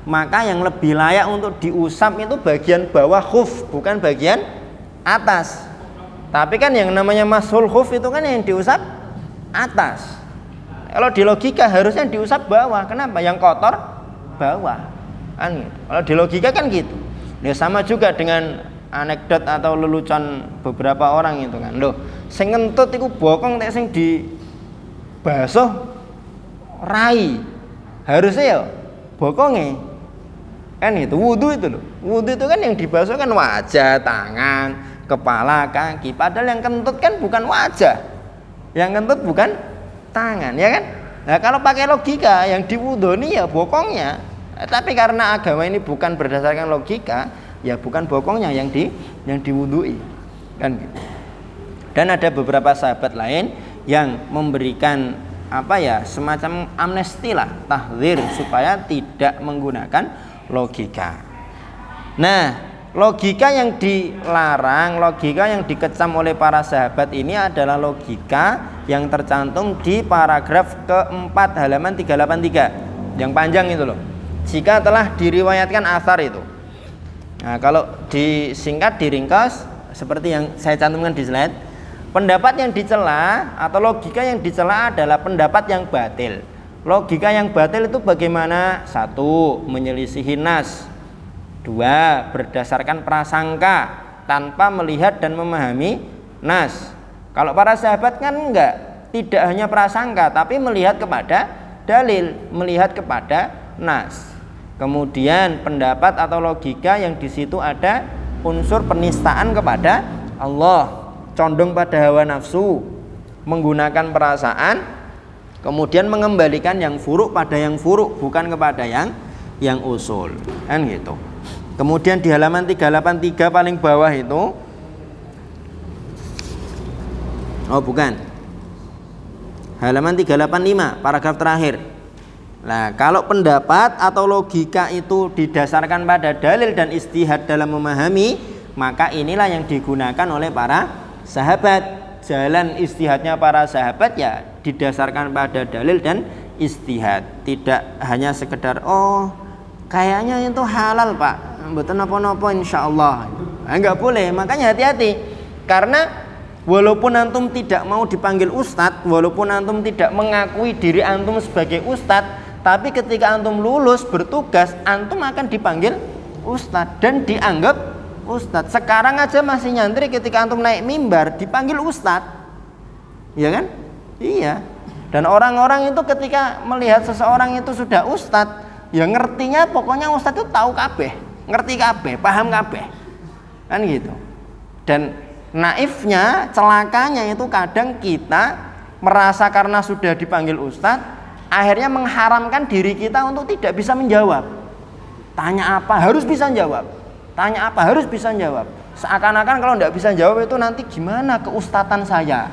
maka yang lebih layak untuk diusap itu bagian bawah khuf, bukan bagian atas. Tapi kan yang namanya mashul khuf itu kan yang diusap atas. Kalau di logika harusnya diusap bawah. Kenapa? Yang kotor bawah, kan gitu. Kalau di logika kan gitu. Ya sama juga dengan anekdot atau lelucon beberapa orang itu kan. Loh, sing ngentut iku bokong tek sing dibasuh rai. Harusnya ya bokonge. Kan itu wudu itu loh. Wudu itu kan yang dibasuh kan wajah, tangan, kepala, kaki. Padahal yang kentut kan bukan wajah. Yang kentut bukan tangan, ya kan? Nah, kalau pakai logika yang diwudoni ya bokongnya. Tapi karena agama ini bukan berdasarkan logika, ya bukan bokongnya yang diwudui, kan gitu. Dan ada beberapa sahabat lain yang memberikan semacam amnesti lah, tahdzir supaya tidak menggunakan logika. Nah, logika yang dilarang, logika yang dikecam oleh para sahabat ini adalah logika yang tercantum di paragraf keempat halaman 383 yang panjang itu loh. Jika telah diriwayatkan atsar itu. Nah, kalau disingkat, diringkas seperti yang saya cantumkan di slide, pendapat yang dicela atau logika yang dicela adalah pendapat yang batil. Logika yang batil itu bagaimana? 1. Menyelisihi nas. 2. Berdasarkan prasangka tanpa melihat dan memahami nas. Kalau para sahabat kan enggak. tidak hanya prasangka tapi melihat kepada dalil, melihat kepada nas. Kemudian pendapat atau logika yang di situ ada unsur penistaan kepada Allah, condong pada hawa nafsu, menggunakan perasaan, kemudian mengembalikan yang furuk pada yang furuk, bukan kepada yang usul, kan gitu. Kemudian di halaman 383 paling bawah itu, oh bukan, halaman 385 paragraf terakhir. Nah, kalau pendapat atau logika itu didasarkan pada dalil dan istihad dalam memahami, maka inilah yang digunakan oleh para sahabat. Jalan istihadnya para sahabat ya didasarkan pada dalil dan istihad, tidak hanya sekedar oh kayaknya itu halal Pak, mboten napa-napa insyaallah. Enggak boleh, makanya hati-hati. Karena walaupun antum tidak mau dipanggil ustadz, walaupun antum tidak mengakui diri antum sebagai ustadz, tapi ketika antum lulus bertugas, antum akan dipanggil ustadz dan dianggap ustadz. Sekarang aja masih nyantri, ketika antum naik mimbar dipanggil ustadz, ya kan? Iya. Dan orang-orang itu ketika melihat seseorang itu sudah ustadz, ya ngertinya pokoknya ustadz itu tahu kabeh, ngerti kabeh, paham kabeh, kan gitu. Dan naifnya, celakanya itu kadang kita merasa karena sudah dipanggil ustadz, akhirnya mengharamkan diri kita untuk tidak bisa menjawab. Tanya apa harus bisa jawab, tanya apa harus bisa jawab. Seakan-akan kalau tidak bisa jawab itu nanti gimana keustatan saya.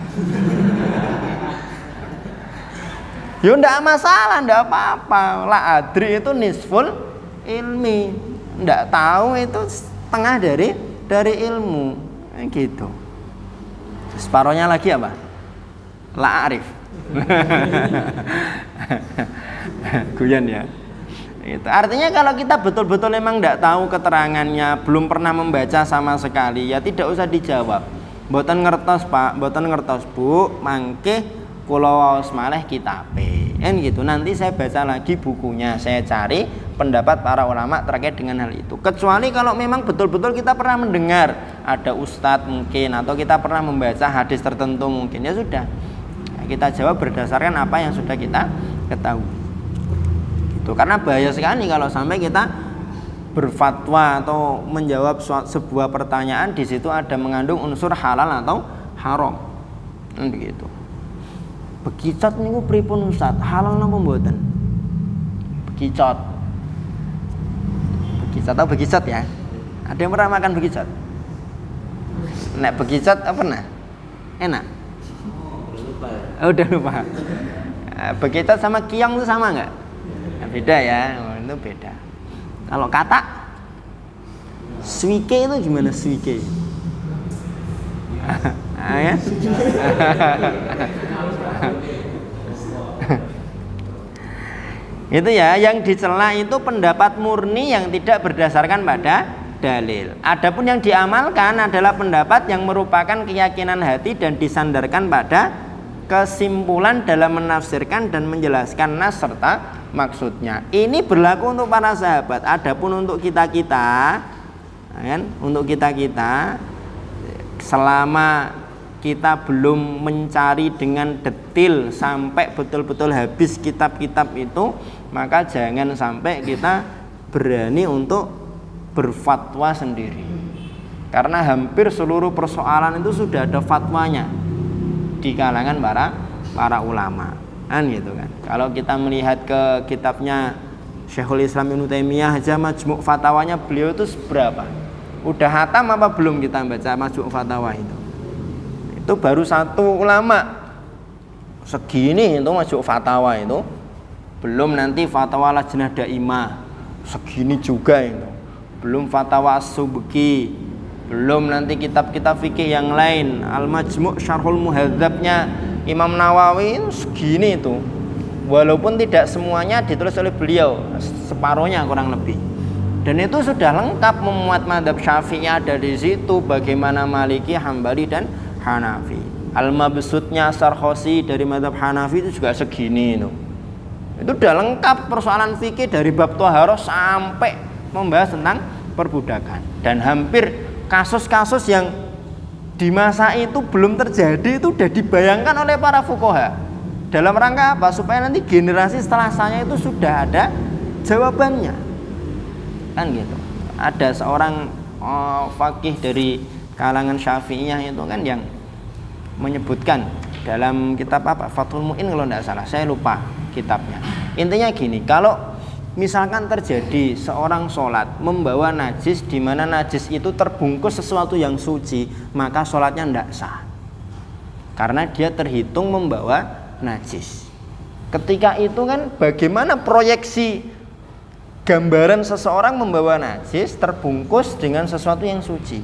Ya tidak masalah, tidak apa-apa. La adri itu nisful ilmi, tidak tahu itu setengah dari ilmu, gitu. Separohnya lagi apa? La arif. Guyon ya. Itu artinya kalau kita betul-betul memang tidak tahu keterangannya, belum pernah membaca sama sekali, ya tidak usah dijawab. Mboten ngertos Pak, mboten ngertos Bu, mangke kula waos malih kitabe. Gitu. Nanti saya baca lagi bukunya, saya cari pendapat para ulama terkait dengan hal itu. Kecuali kalau memang betul-betul kita pernah mendengar ada ustadz mungkin, atau kita pernah membaca hadis tertentu mungkin, ya sudah. Kita jawab berdasarkan apa yang sudah kita ketahui. Itu karena bahaya sekali kalau sampai kita berfatwa atau menjawab sebuah pertanyaan di situ ada mengandung unsur halal atau haram. Begitu. Bekicot niku pripun Ustaz? Halal napa mboten? Bekicot. Bekicot atau bekicot ya? Ada yang pernah makan bekicot? Nek bekicot apa pernah? Enak? Oh, udah lupa. Bekicot sama kiong itu sama nggak? Beda ya, itu beda. Kalau kata swike itu gimana swike? Ya? Itu ya, yang dicela itu pendapat murni yang tidak berdasarkan pada dalil. Adapun yang diamalkan adalah pendapat yang merupakan keyakinan hati dan disandarkan pada kesimpulan dalam menafsirkan dan menjelaskan nas serta maksudnya. Ini berlaku untuk para sahabat. Adapun untuk kita-kita, kan? Untuk kita-kita, selama kita belum mencari dengan detil sampai betul-betul habis kitab-kitab itu, maka jangan sampai kita berani untuk berfatwa sendiri. Karena hampir seluruh persoalan itu sudah ada fatwanya di kalangan para ulama, kan gitu kan. Kalau kita melihat ke kitabnya Syekhul Islam Ibnu Taimiyah aja, majmu' fatwanya beliau itu berapa? Udah hatam apa belum kita baca majmu' fatwa itu? Itu baru satu ulama segini itu majmu' fatwa itu, belum nanti fatwa Lajnah Daimah segini juga itu, belum fatwa As-Subki, belum nanti kitab-kitab fikih yang lain, Al-Majmu' Syarhul Muhadzabnya Imam Nawawi itu segini itu. Walaupun tidak semuanya ditulis oleh beliau, separuhnya kurang lebih. Dan itu sudah lengkap memuat mazhab Syafi'i ada di situ, bagaimana Maliki, Hambali dan Hanafi. Al-Mabsutnya Sarkhosi dari mazhab Hanafi itu juga segini itu. Itu sudah lengkap persoalan fikih dari bab Thaharah sampai membahas tentang perbudakan. Dan hampir kasus-kasus yang di masa itu belum terjadi itu sudah dibayangkan oleh para fuqaha. Dalam rangka apa? Supaya nanti generasi setelah saya itu sudah ada jawabannya. Kan gitu. Ada seorang faqih dari kalangan Syafi'iyah itu kan yang menyebutkan dalam kitab apa? Fathul Mu'in kalau tidak salah, saya lupa kitabnya. Intinya gini, kalau misalkan terjadi seorang sholat membawa najis di mana najis itu terbungkus sesuatu yang suci, maka sholatnya tidak sah karena dia terhitung membawa najis. Ketika itu kan bagaimana proyeksi gambaran seseorang membawa najis terbungkus dengan sesuatu yang suci,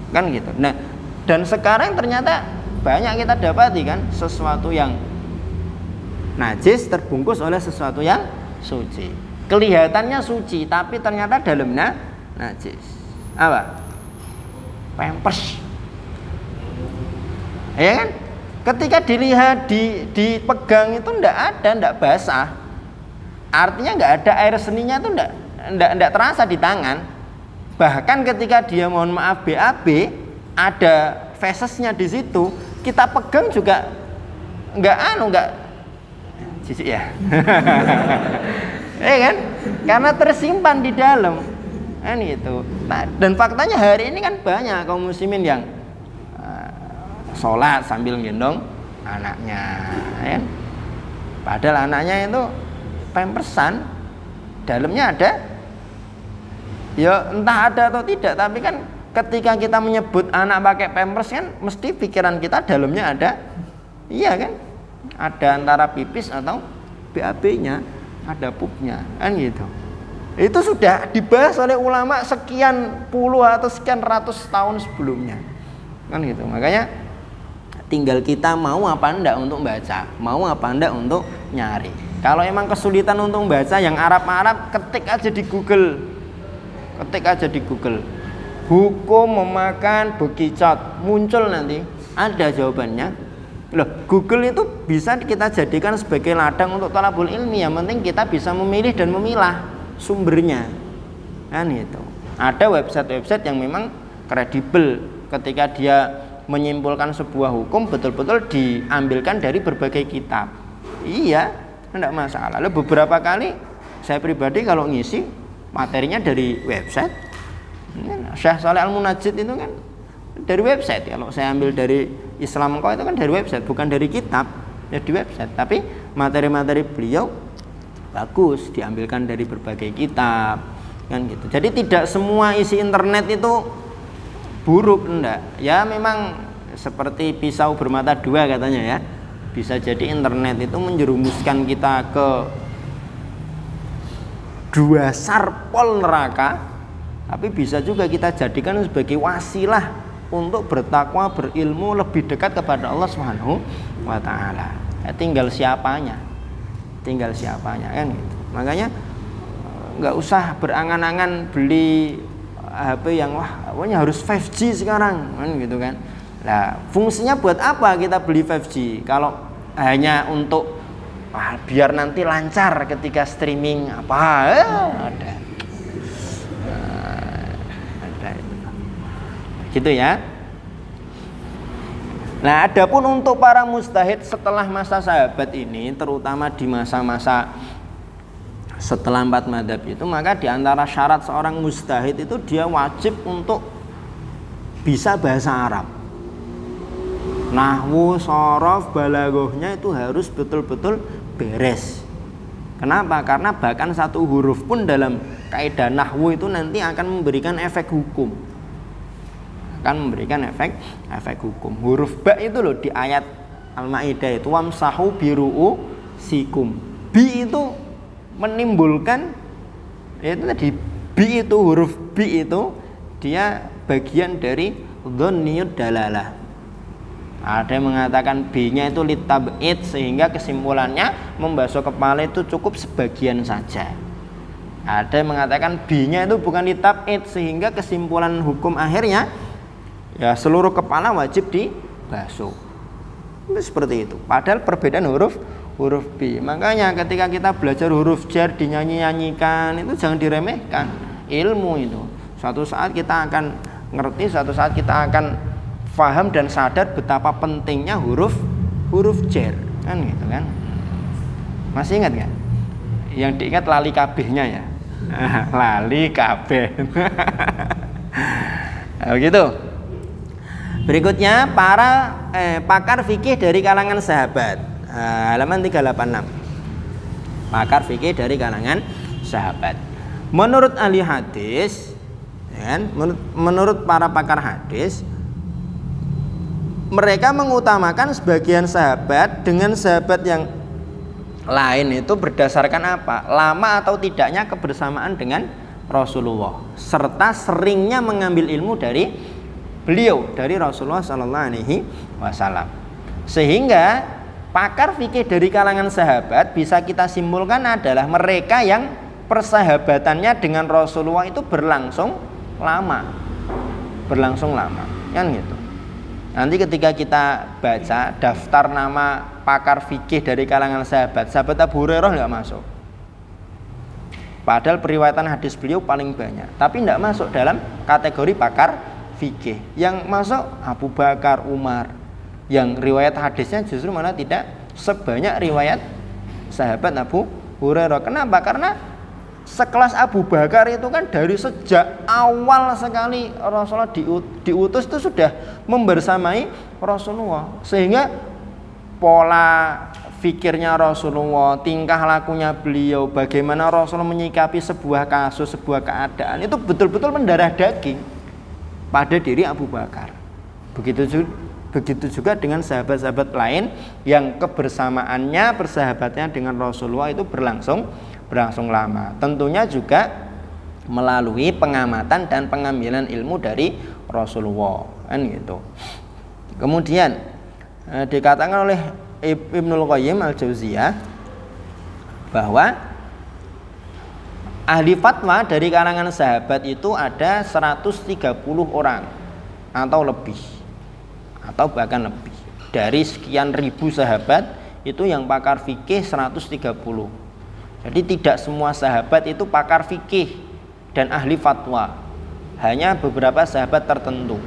kan gitu. Nah, dan sekarang ternyata banyak kita dapati kan sesuatu yang najis terbungkus oleh sesuatu yang suci. Kelihatannya suci tapi ternyata dalamnya najis. Apa? Pampers. Ya kan? Ketika dilihat, dipegang itu enggak basah. Artinya enggak ada air seninya itu enggak terasa di tangan. Bahkan ketika dia mohon maaf BAB, ada fesesnya di situ, kita pegang juga enggak jijik ya. Kan? Karena tersimpan di dalam. Kan gitu. Nah, dan faktanya hari ini kan banyak kaum muslimin yang sholat sambil gendong anaknya, ya. Padahal anaknya itu pampersan, dalamnya ada, ya entah ada atau tidak, tapi kan ketika kita menyebut anak pakai pampers kan mesti pikiran kita dalamnya ada, iya kan? Ada antara pipis atau BAB-nya, ada pupnya, kan gitu. Itu sudah dibahas oleh ulama sekian puluh atau sekian ratus tahun sebelumnya, kan gitu. Makanya tinggal kita mau apa enggak untuk baca, mau apa enggak untuk nyari. Kalau emang kesulitan untuk baca yang Arab-Arab, ketik aja di Google. Hukum memakan bekicot, muncul nanti ada jawabannya. Loh, Google itu bisa kita jadikan sebagai ladang untuk thalabul ilmi. Yang penting kita bisa memilih dan memilah sumbernya, kan itu. Ada website-website yang memang kredibel ketika dia menyimpulkan sebuah hukum betul-betul diambilkan dari berbagai kitab. Iya, tidak masalah. Lalu beberapa kali saya pribadi kalau ngisi materinya dari website, Syekh Shalih Al-Munajjid itu kan dari website. Kalau saya ambil dari Islamco itu kan dari website, bukan dari kitab, ya di website. Tapi materi-materi beliau bagus, diambilkan dari berbagai kitab, kan gitu. Jadi tidak semua isi internet itu buruk, enggak. Ya memang seperti pisau bermata dua katanya ya. Bisa jadi internet itu menjerumuskan kita ke dua sarpol neraka, tapi bisa juga kita jadikan sebagai wasilah untuk bertakwa, berilmu, lebih dekat kepada Allah Subhanahu wa taala. Ya, tinggal siapanya kan gitu. Makanya enggak usah berangan-angan beli HP yang pokoknya harus 5G sekarang, kan gitu kan. Nah, fungsinya buat apa kita beli 5G? Kalau hanya untuk biar nanti lancar ketika streaming ada gitu ya. Nah, adapun untuk para mujtahid setelah masa sahabat ini, terutama di masa-masa setelah 4 madzhab itu, maka diantara syarat seorang mujtahid itu dia wajib untuk bisa bahasa Arab. Nahwu, shorof, balaghahnya itu harus betul-betul beres. Kenapa? Karena bahkan satu huruf pun dalam kaidah nahwu itu nanti akan memberikan efek hukum. Huruf ba itu loh di ayat Al-Maidah itu wamsahu biru'u sikum. Bi itu menimbulkan, yaitu tadi bi itu, huruf bi itu dia bagian dari dhanniyud dalalah. Ada yang mengatakan B-nya itu litab'id sehingga kesimpulannya membasuh kepala itu cukup sebagian saja. Ada yang mengatakan B-nya itu bukan litab'id sehingga kesimpulan hukum akhirnya ya seluruh kepala wajib dibasuh. Itu seperti itu. Padahal perbedaan huruf B. Makanya ketika kita belajar huruf jar dinyanyi-nyanyikan itu jangan diremehkan. Ilmu itu. Suatu saat kita akan ngerti, suatu saat kita akan paham dan sadar betapa pentingnya huruf jar kan gitu kan. Masih ingat nggak? Yang diingat lali kabehnya ya. Lali kabeh. Begitu. Berikutnya para pakar fikih dari kalangan sahabat. Halaman 386. Pakar fikih dari kalangan sahabat. Menurut ahli hadis, ya kan? Menurut para pakar hadis, mereka mengutamakan sebagian sahabat dengan sahabat yang lain itu berdasarkan apa? Lama atau tidaknya kebersamaan dengan Rasulullah, serta seringnya mengambil ilmu dari beliau, dari Rasulullah Sallallahu Alaihi Wasallam. Sehingga pakar fikih dari kalangan sahabat bisa kita simpulkan adalah mereka yang persahabatannya dengan Rasulullah itu berlangsung lama, kan gitu. Nanti ketika kita baca daftar nama pakar fikih dari kalangan sahabat Abu Hurairah nggak masuk. Padahal periwayatan hadis beliau paling banyak, tapi tidak masuk dalam kategori pakar fikih. Yang masuk Abu Bakar, Umar. Yang riwayat hadisnya justru malah tidak sebanyak riwayat sahabat Abu Hurairah. Kenapa? Karena sekelas Abu Bakar itu kan dari sejak awal sekali Rasulullah diutus itu sudah membersamai Rasulullah, sehingga pola fikirnya Rasulullah, tingkah lakunya beliau, bagaimana Rasulullah menyikapi sebuah kasus, sebuah keadaan itu betul-betul mendarah daging pada diri Abu Bakar. Begitu juga dengan sahabat-sahabat lain yang kebersamaannya, persahabatnya dengan Rasulullah itu berlangsung lama. Tentunya juga melalui pengamatan dan pengambilan ilmu dari Rasulullah, kan gitu. Kemudian dikatakan oleh Ibnul Qayyim Al-Jauziyah bahwa ahli fatwa dari kalangan sahabat itu ada 130 orang atau lebih, atau bahkan lebih. Dari sekian ribu sahabat itu yang pakar fikih 130. Jadi tidak semua sahabat itu pakar fikih dan ahli fatwa, hanya beberapa sahabat tertentu.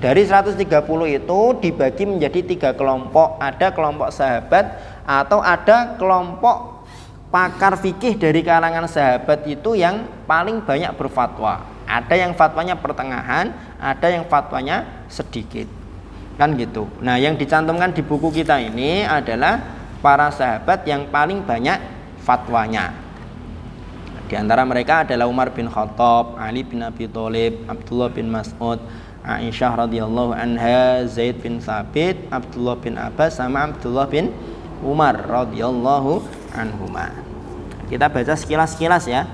Dari 130 itu dibagi menjadi 3 kelompok. Ada kelompok sahabat atau ada kelompok pakar fikih dari kalangan sahabat itu yang paling banyak berfatwa. Ada yang fatwanya pertengahan, ada yang fatwanya sedikit, kan gitu. Nah, yang dicantumkan di buku kita ini adalah para sahabat yang paling banyak fatwanya. Di antara mereka adalah Umar bin Khattab, Ali bin Abi Thalib, Abdullah bin Mas'ud, Aisyah radhiyallahu anha, Zaid bin Thabit, Abdullah bin Abbas, sama Abdullah bin Umar radhiyallahu anhuma. Kita baca sekilas-sekilas ya.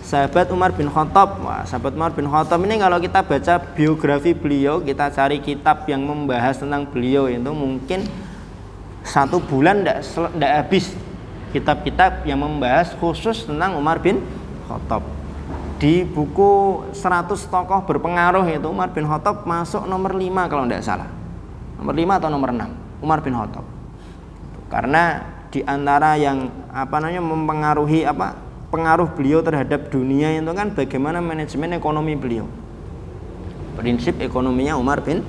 Sahabat Umar bin Khattab. Wah, sahabat Umar bin Khattab ini kalau kita baca biografi beliau, kita cari kitab yang membahas tentang beliau itu mungkin 1 bulan tidak habis kitab-kitab yang membahas khusus tentang Umar bin Khattab. Di buku 100 tokoh berpengaruh itu Umar bin Khattab masuk nomor 5 kalau tidak salah. Nomor 5 atau nomor 6 Umar bin Khattab. Karena di antara yang mempengaruhi pengaruh beliau terhadap dunia itu kan bagaimana manajemen ekonomi beliau. Prinsip ekonominya Umar bin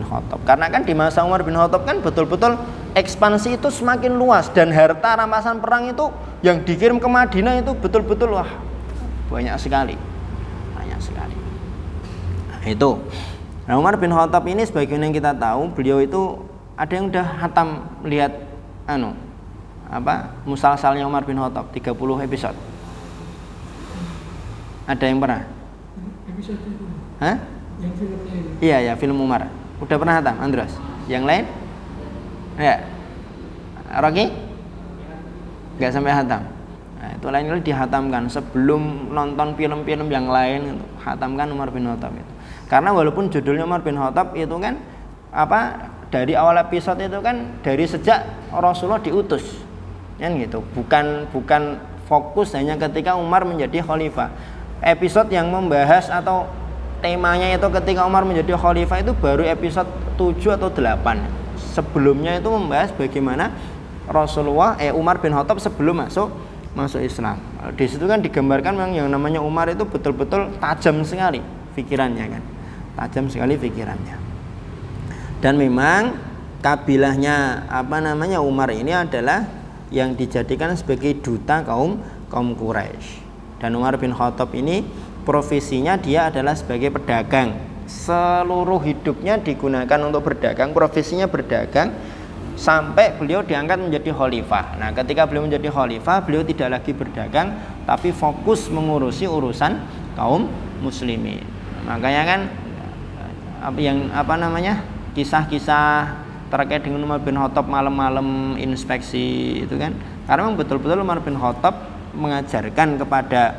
Khattab. Karena kan di masa Umar bin Khattab kan betul-betul ekspansi itu semakin luas dan harta rampasan perang itu yang dikirim ke Madinah itu betul-betul banyak sekali. Nah, itu. Nah, Umar bin Khattab ini sebagaimana yang kita tahu, beliau itu ada yang udah hatam lihat musalsalnya Umar bin Khattab 30 episode. Ada yang pernah? Episode itu. Hah? Yang filmnya itu. Iya ya, film Umar. Udah pernah hatam, Andros? Yang lain? Ya. Rocky? Enggak sampai hatam. Nah, itu lain kali dihatamkan sebelum nonton film-film yang lain itu. Hatamkan Umar bin Khattab itu. Karena walaupun judulnya Umar bin Khattab itu kan dari awal episode itu kan dari sejak Rasulullah diutus. Kan gitu. Bukan fokus hanya ketika Umar menjadi khalifah. Episode yang membahas atau temanya itu ketika Umar menjadi khalifah itu baru episode 7 atau 8. Sebelumnya itu membahas bagaimana Umar bin Khattab sebelum masuk Islam. Di situ kan digambarkan memang yang namanya Umar itu betul-betul tajam sekali pikirannya kan. tajam sekali pikirannya. Dan memang kabilahnya Umar ini adalah yang dijadikan sebagai duta kaum Quraisy. Dan Umar bin Khattab ini profesinya dia adalah sebagai pedagang. Seluruh hidupnya digunakan untuk berdagang, profesinya berdagang sampai beliau diangkat menjadi khalifah. Nah, ketika beliau menjadi khalifah, beliau tidak lagi berdagang tapi fokus mengurusi urusan kaum muslimin. Makanya kan kisah-kisah terkait dengan Umar bin Khattab malam-malam inspeksi itu kan, karena memang betul-betul Umar bin Khattab mengajarkan kepada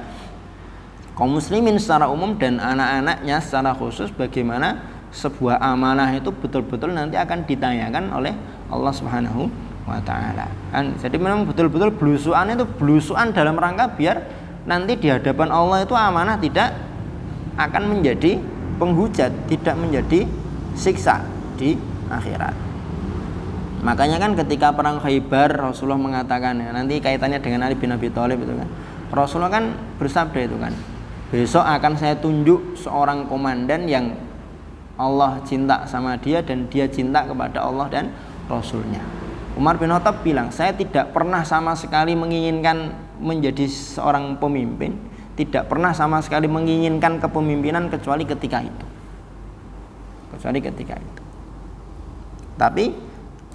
kaum muslimin secara umum dan anak-anaknya secara khusus bagaimana sebuah amanah itu betul-betul nanti akan ditanyakan oleh Allah Subhanahu wa taala. Kan jadi memang betul-betul belusuan itu belusuan dalam rangka biar nanti di hadapan Allah itu amanah tidak akan menjadi penghujat, tidak menjadi siksa di akhirat. Makanya kan ketika perang Khaybar Rasulullah mengatakan, ya, nanti kaitannya dengan Ali bin Abi Thalib itu kan. Rasulullah kan bersabda itu kan, besok akan saya tunjuk seorang komandan yang Allah cinta sama dia dan dia cinta kepada Allah dan Rasulnya. Umar bin Khattab bilang, saya tidak pernah sama sekali menginginkan menjadi seorang pemimpin, tidak pernah sama sekali menginginkan kepemimpinan kecuali ketika itu. Tapi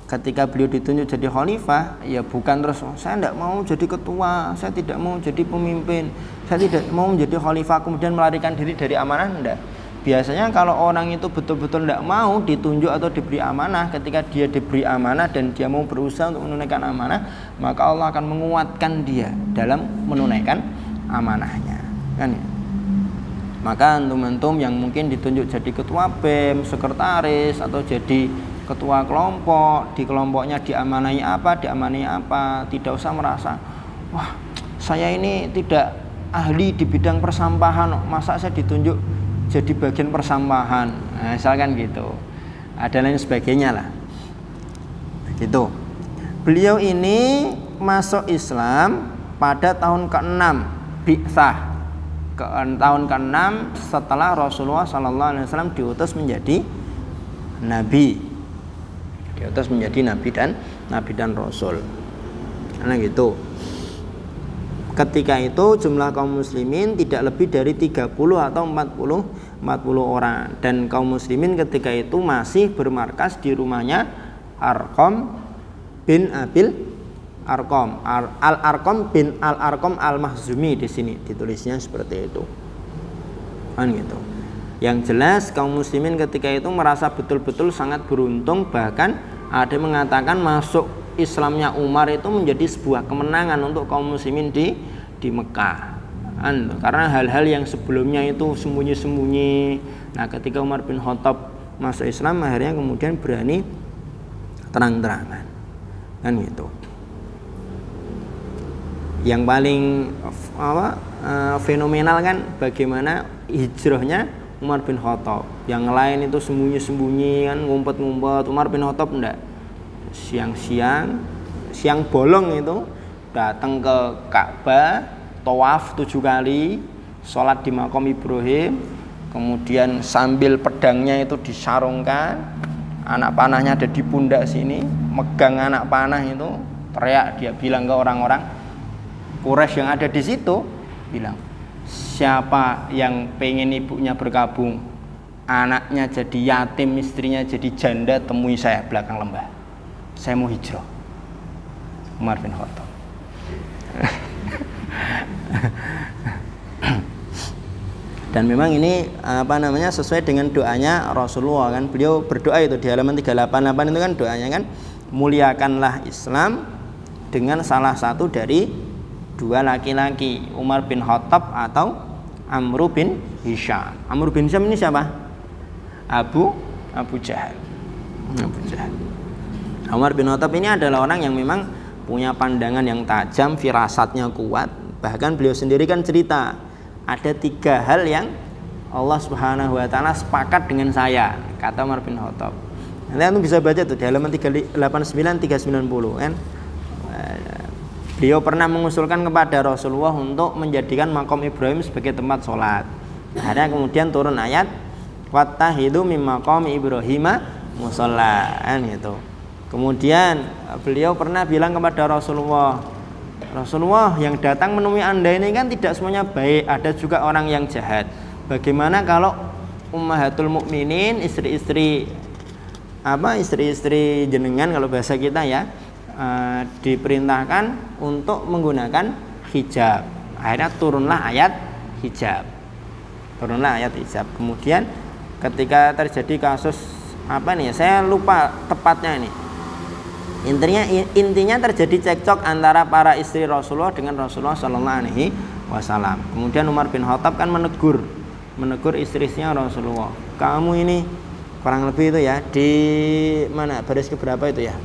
ketika beliau ditunjuk jadi khalifah, ya bukan terus saya tidak mau jadi ketua, saya tidak mau jadi pemimpin, saya tidak mau menjadi khalifah kemudian melarikan diri dari amanah. Tidak. Biasanya kalau orang itu betul-betul tidak mau ditunjuk atau diberi amanah, ketika dia diberi amanah dan dia mau berusaha untuk menunaikan amanah, maka Allah akan menguatkan dia dalam menunaikan amanahnya, kan ya? Maka antum-antum yang mungkin ditunjuk jadi ketua BEM, sekretaris atau jadi ketua kelompok, di kelompoknya diamanahi apa, tidak usah merasa, wah saya ini tidak ahli di bidang persampahan, masa saya ditunjuk jadi bagian persampahan, nah, misalkan gitu, ada lain sebagainya lah. Begitu. Beliau ini masuk Islam pada tahun ke-6 Bi'tsah, tahun ke-6 setelah Rasulullah SAW diutus menjadi nabi, nabi dan rasul. Karena gitu. Ketika itu jumlah kaum muslimin tidak lebih dari 30 atau 40 orang, dan kaum muslimin ketika itu masih bermarkas di rumahnya Arqam bin Abil Arqam, Al-Arqam bin Al-Arqam Al-Mahzumi, di sini ditulisnya seperti itu. Kan gitu. Yang jelas kaum muslimin ketika itu merasa betul-betul sangat beruntung, bahkan ada yang mengatakan masuk Islamnya Umar itu menjadi sebuah kemenangan untuk kaum muslimin di Mekah. Karena hal-hal yang sebelumnya itu sembunyi-sembunyi. Nah, ketika Umar bin Khattab masuk Islam, akhirnya kemudian berani terang-terangan. Kan gitu. Yang paling fenomenal kan bagaimana hijrahnya Umar bin Khattab. Yang lain itu sembunyi-sembunyi kan, ngumpet-ngumpet. Umar bin Khattab enggak. Siang bolong itu datang ke Ka'bah, tawaf 7 kali, sholat di Maqam Ibrahim, kemudian sambil pedangnya itu disarungkan, anak panahnya ada di pundak sini, megang anak panah itu, teriak, dia bilang ke orang-orang Quraisy yang ada di situ, bilang, siapa yang pengen ibunya berkabung, anaknya jadi yatim, istrinya jadi janda, temui saya belakang lembah, saya mau hijrah. Umar bin Khattab. Dan memang ini sesuai dengan doanya Rasulullah kan, beliau berdoa itu di halaman 388 itu kan doanya kan, muliakanlah Islam dengan salah satu dari 2 laki-laki, Umar bin Khattab atau Amr bin Hisham. Amr bin Hisham ini siapa? Abu Jahal. Umar bin Khattab ini adalah orang yang memang punya pandangan yang tajam, firasatnya kuat. Bahkan beliau sendiri kan cerita, ada 3 hal yang Allah Subhanahu wa taala sepakat dengan saya, kata Umar bin Khattab. Nanti anda bisa baca tuh di halaman 389 390 kan. Beliau pernah mengusulkan kepada Rasulullah untuk menjadikan Maqam Ibrahim sebagai tempat sholat. Akhirnya kemudian turun ayat, wattahidu mim maqami Ibrahim musalla, gitu. Kemudian beliau pernah bilang kepada Rasulullah, Rasulullah, yang datang menemui Anda ini kan tidak semuanya baik, ada juga orang yang jahat. Bagaimana kalau ummahatul mukminin, istri-istri jenengan kalau bahasa kita ya, diperintahkan untuk menggunakan hijab. Akhirnya turunlah ayat hijab. Kemudian ketika terjadi kasus saya lupa tepatnya ini. Intinya terjadi cekcok antara para istri Rasulullah dengan Rasulullah Shallallahu Alaihi Wasallam. Kemudian Umar bin Khattab kan menegur istri-istrinya Rasulullah. Kamu ini kurang lebih itu ya, di mana baris keberapa itu ya?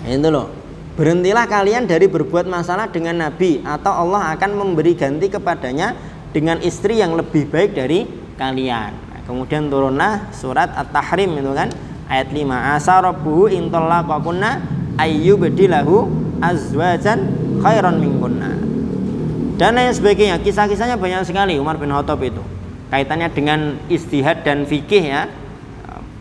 Itu loh. Berhentilah kalian dari berbuat masalah dengan Nabi, atau Allah akan memberi ganti kepadanya dengan istri yang lebih baik dari kalian. Nah, kemudian turunlah surat At-Tahrim itu kan, ayat 5. Asa rabbuhu in talaqakunna ayyubdilahu azwajan khairan minkunna. Dan lain sebagainya. Kisah-kisahnya banyak sekali Umar bin Khattab itu. Kaitannya dengan istihad dan fikih ya.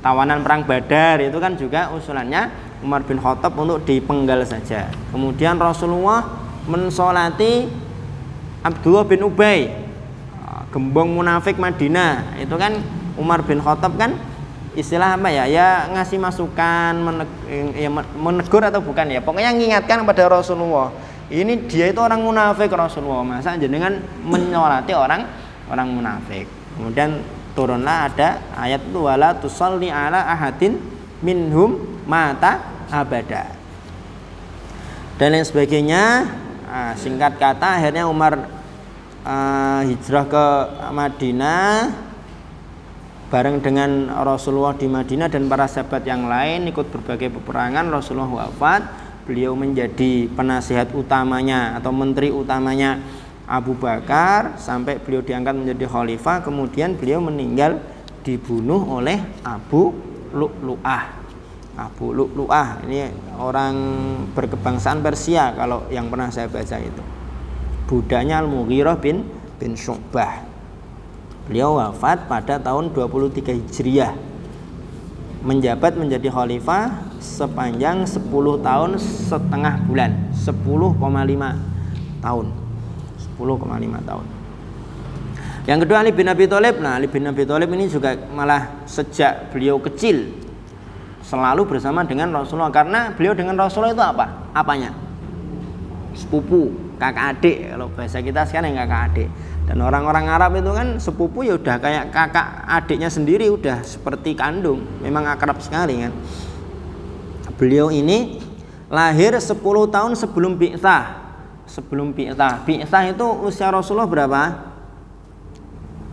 Tawanan perang Badar itu kan juga usulannya Umar bin Khattab untuk dipenggal saja. Kemudian Rasulullah mensolati Abdullah bin Ubay, gembong munafik Madinah. Itu kan Umar bin Khattab kan istilah ya ngasih masukan, menegur atau bukan ya, pokoknya mengingatkan kepada Rasulullah. Ini dia itu orang munafik Rasulullah, masa jenengan menyolati orang munafik. Kemudian turunlah ada ayat itu, wala tusalli ala ahadin minhum mata abada, dan lain sebagainya. Singkat kata, akhirnya Umar hijrah ke Madinah bareng dengan Rasulullah di Madinah dan para sahabat yang lain, ikut berbagai peperangan. Rasulullah wafat, beliau menjadi penasihat utamanya atau menteri utamanya Abu Bakar sampai beliau diangkat menjadi khalifah. Kemudian beliau meninggal dibunuh oleh Abu Lu'lu'ah. Ini orang berkebangsaan Persia kalau yang pernah saya baca itu. Budaknya Al-Mughirah bin Syu'bah. Beliau wafat pada tahun 23 Hijriah. Menjabat menjadi khalifah sepanjang 10 tahun setengah bulan, 10,5 tahun. 10,5 tahun. Yang kedua Ali bin Abi Thalib. Nah, Ali bin Abi Thalib ini juga malah sejak beliau kecil selalu bersama dengan Rasulullah, karena beliau dengan Rasulullah itu apanya? Sepupu, kakak adik kalau bahasa kita sekarang yang kakak adik. Dan orang-orang Arab itu kan sepupu ya udah kayak kakak adiknya sendiri, udah seperti kandung, memang akrab sekali kan. Beliau ini lahir 10 tahun sebelum bi'tsah. Bi'tsah itu usia Rasulullah berapa?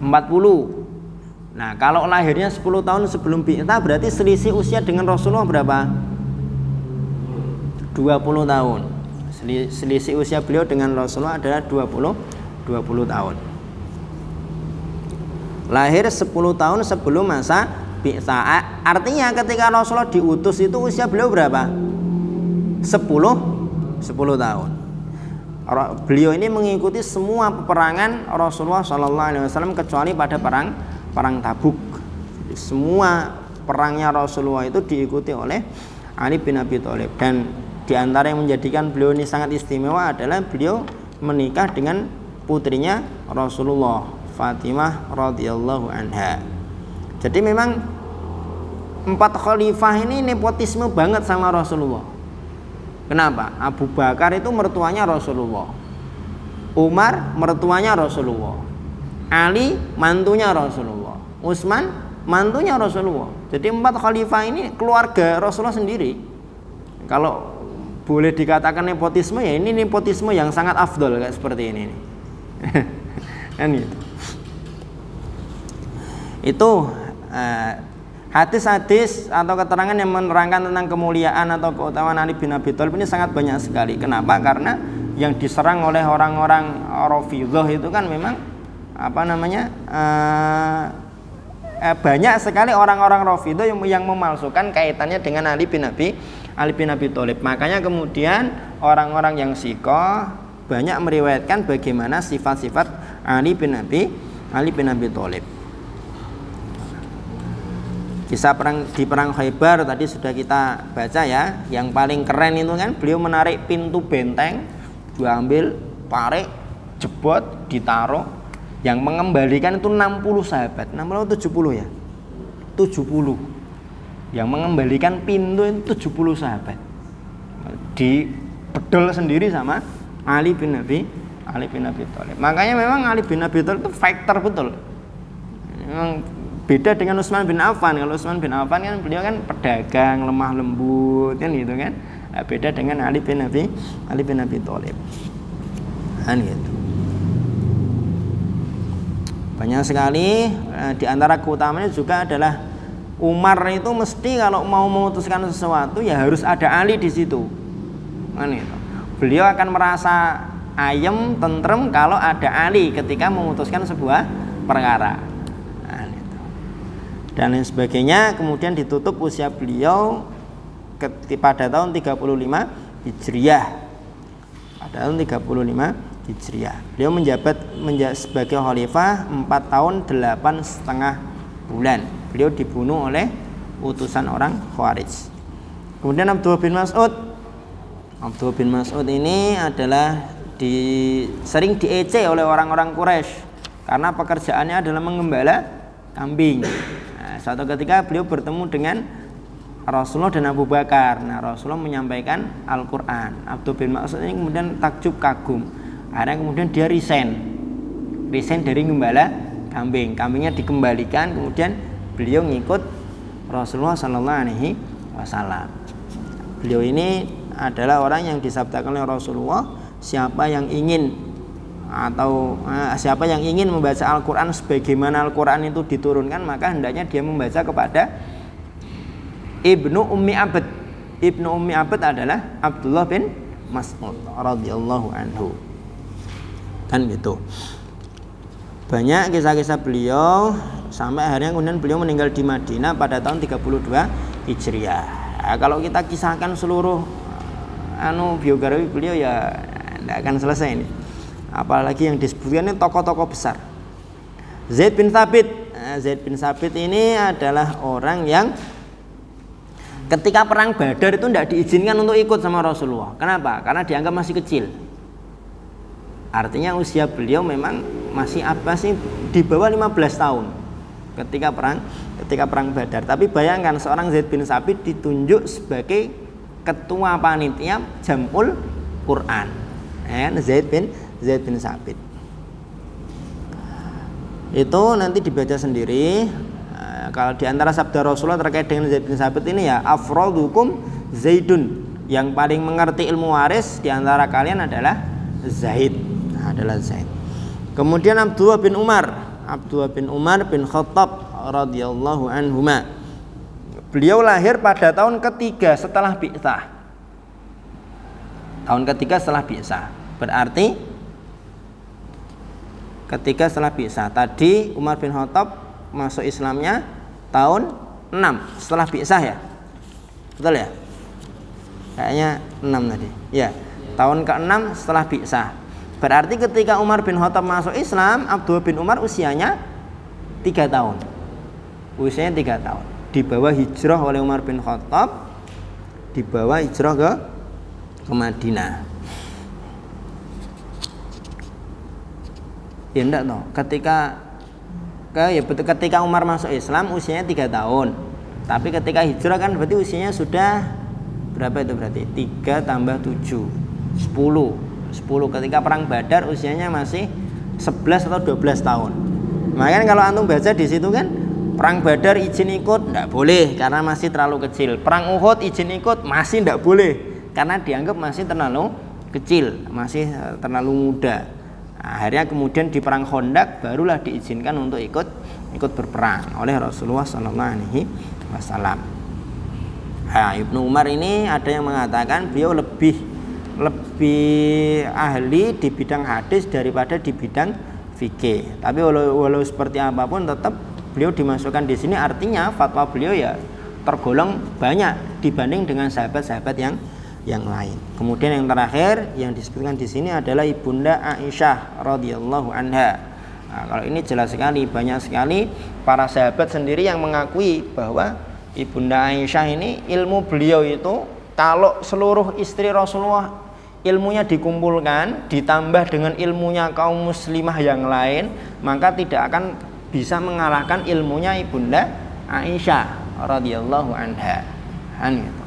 40. Nah, kalau lahirnya 10 tahun sebelum bi'tsah berarti selisih usia dengan Rasulullah berapa? 20 tahun. Selisih usia beliau dengan Rasulullah adalah 20 tahun. Lahir 10 tahun sebelum masa bi'tsah. Artinya ketika Rasulullah diutus itu usia beliau berapa? 10 tahun. Beliau ini mengikuti semua peperangan Rasulullah SAW kecuali pada perang Tabuk. Jadi semua perangnya Rasulullah itu diikuti oleh Ali bin Abi Thalib. Dan di antara yang menjadikan beliau ini sangat istimewa adalah beliau menikah dengan putrinya Rasulullah, Fatimah radhiyallahu anha. Jadi memang 4 khalifah ini nepotisme banget sama Rasulullah. Kenapa? Abu Bakar itu mertuanya Rasulullah, Umar mertuanya Rasulullah, Ali mantunya Rasulullah, Utsman mantunya Rasulullah. Jadi 4 khalifah ini keluarga Rasulullah sendiri. Kalau boleh dikatakan nepotisme, ya ini nepotisme yang sangat afdol kayak seperti ini. Kan gitu. Itu hadis-hadis atau keterangan yang menerangkan tentang kemuliaan atau keutamaan Ali bin Abi Thalib ini sangat banyak sekali. Kenapa? Karena yang diserang oleh orang-orang Rafidhah itu kan memang banyak sekali orang-orang Rafidhah yang memalsukan kaitannya dengan Ali bin Abi Thalib. Makanya kemudian orang-orang yang Syiah banyak meriwayatkan bagaimana sifat-sifat Ali bin Abi Thalib. Kisah di perang Khaybar tadi sudah kita baca ya. Yang paling keren itu kan beliau menarik pintu benteng, diambil, tarik, jebot, ditaruh. Yang mengembalikan itu 60 sahabat. 60 70 ya? 70. Yang mengembalikan pintu itu 70 sahabat. Dibedol sendiri sama Ali bin Abi Thalib. Makanya memang Ali bin Abi Thalib itu fighter betul. Memang beda dengan Utsman bin Affan. Kalau Utsman bin Affan kan beliau kan pedagang, lemah lembut kan gitu kan. Beda dengan Ali bin Abi Thalib. Kan gitu. Banyak sekali di antara keutamanya juga adalah Umar itu mesti kalau mau memutuskan sesuatu ya harus ada Ali di situ. Kan gitu. Beliau akan merasa ayem, tentrem kalau ada Ali ketika memutuskan sebuah perkara. Dan lain sebagainya. Kemudian ditutup usia beliau pada tahun 35 Hijriah. Pada tahun 35 Hijriah. Beliau menjabat sebagai khalifah 4 tahun 8,5 bulan. Beliau dibunuh oleh utusan orang Khawarij. Kemudian Abdullah bin Mas'ud ini adalah sering diejek oleh orang-orang Quraisy karena pekerjaannya adalah mengembala kambing. Suatu ketika beliau bertemu dengan Rasulullah dan Abu Bakar. Nah, Rasulullah menyampaikan Al-Quran. Abdullah bin Mas'ud ini kemudian takjub kagum. Akhirnya kemudian dia resign dari gembala kambing. Kambingnya dikembalikan, kemudian beliau ngikut Rasulullah Sallallahu Alaihi Wasallam. Beliau ini adalah orang yang disabdakan oleh Rasulullah, siapa yang ingin membaca Al-Quran sebagaimana Al-Quran itu diturunkan, maka hendaknya dia membaca kepada Ibnu Ummi Abd. Ibnu Ummi Abd adalah Abdullah bin Mas'ud radhiyallahu anhu. Kan gitu. Banyak kisah-kisah beliau sampai akhirnya kemudian beliau meninggal di Madinah pada tahun 32 Hijriah. Nah, kalau kita kisahkan seluruh biografi beliau ya tidak akan selesai ini. Apalagi yang disebutkan ini tokoh-tokoh besar. Zaid bin Thabit. Zaid bin Thabit ini adalah orang yang ketika perang Badar itu tidak diizinkan untuk ikut sama Rasulullah. Kenapa? Karena dianggap masih kecil. Artinya usia beliau memang masih di bawah 15 tahun ketika perang Badar. Tapi bayangkan seorang Zaid bin Thabit ditunjuk sebagai ketua panitia Jam'ul Quran. Zaid bin Thabit itu nanti dibaca sendiri. Kalau diantara sabda Rasulullah terkait dengan Zaid bin Thabit ini ya, afrodukum Zaidun, yang paling mengerti ilmu waris diantara kalian adalah Zaid. Kemudian Abdullah bin Umar bin Khattab radhiyallahu anhuma. Beliau lahir pada tahun ketiga setelah bi'tsah. Berarti ketika setelah bi'tsah. Tadi Umar bin Khattab masuk Islamnya tahun 6 setelah bi'tsah ya. Betul ya? Kayaknya 6 tadi. Ya, tahun ke-6 setelah bi'tsah. Berarti ketika Umar bin Khattab masuk Islam, Abdullah bin Umar usianya 3 tahun. Dibawa hijrah oleh Umar bin Khattab, dibawa hijrah ke Madinah. Ya enggak toh, ketika Umar masuk Islam usianya 3 tahun. Tapi ketika hijrah kan berarti usianya sudah berapa itu berarti? 3 tambah 7 10. Ketika perang Badar usianya masih 11 atau 12 tahun. Makanya kalau antum baca di situ kan, perang Badar izin ikut enggak boleh karena masih terlalu kecil. Perang Uhud izin ikut masih enggak boleh karena dianggap masih terlalu kecil, masih terlalu muda. Akhirnya kemudian di perang Khandaq barulah diizinkan untuk ikut berperang oleh Rasulullah Sallallahu Alaihi Wasallam. Ibnu Umar ini ada yang mengatakan beliau lebih ahli di bidang hadis daripada di bidang fikih. Tapi walau seperti apapun tetap beliau dimasukkan di sini, artinya fatwa beliau ya tergolong banyak dibanding dengan sahabat-sahabat yang lain. Kemudian yang terakhir yang disebutkan di sini adalah Ibunda Aisyah radhiyallahu anha. Nah, kalau ini jelas sekali, banyak sekali para sahabat sendiri yang mengakui bahwa Ibunda Aisyah ini ilmu beliau itu kalau seluruh istri Rasulullah ilmunya dikumpulkan ditambah dengan ilmunya kaum muslimah yang lain, maka tidak akan bisa mengalahkan ilmunya Ibunda Aisyah radhiyallahu anha. Gitu.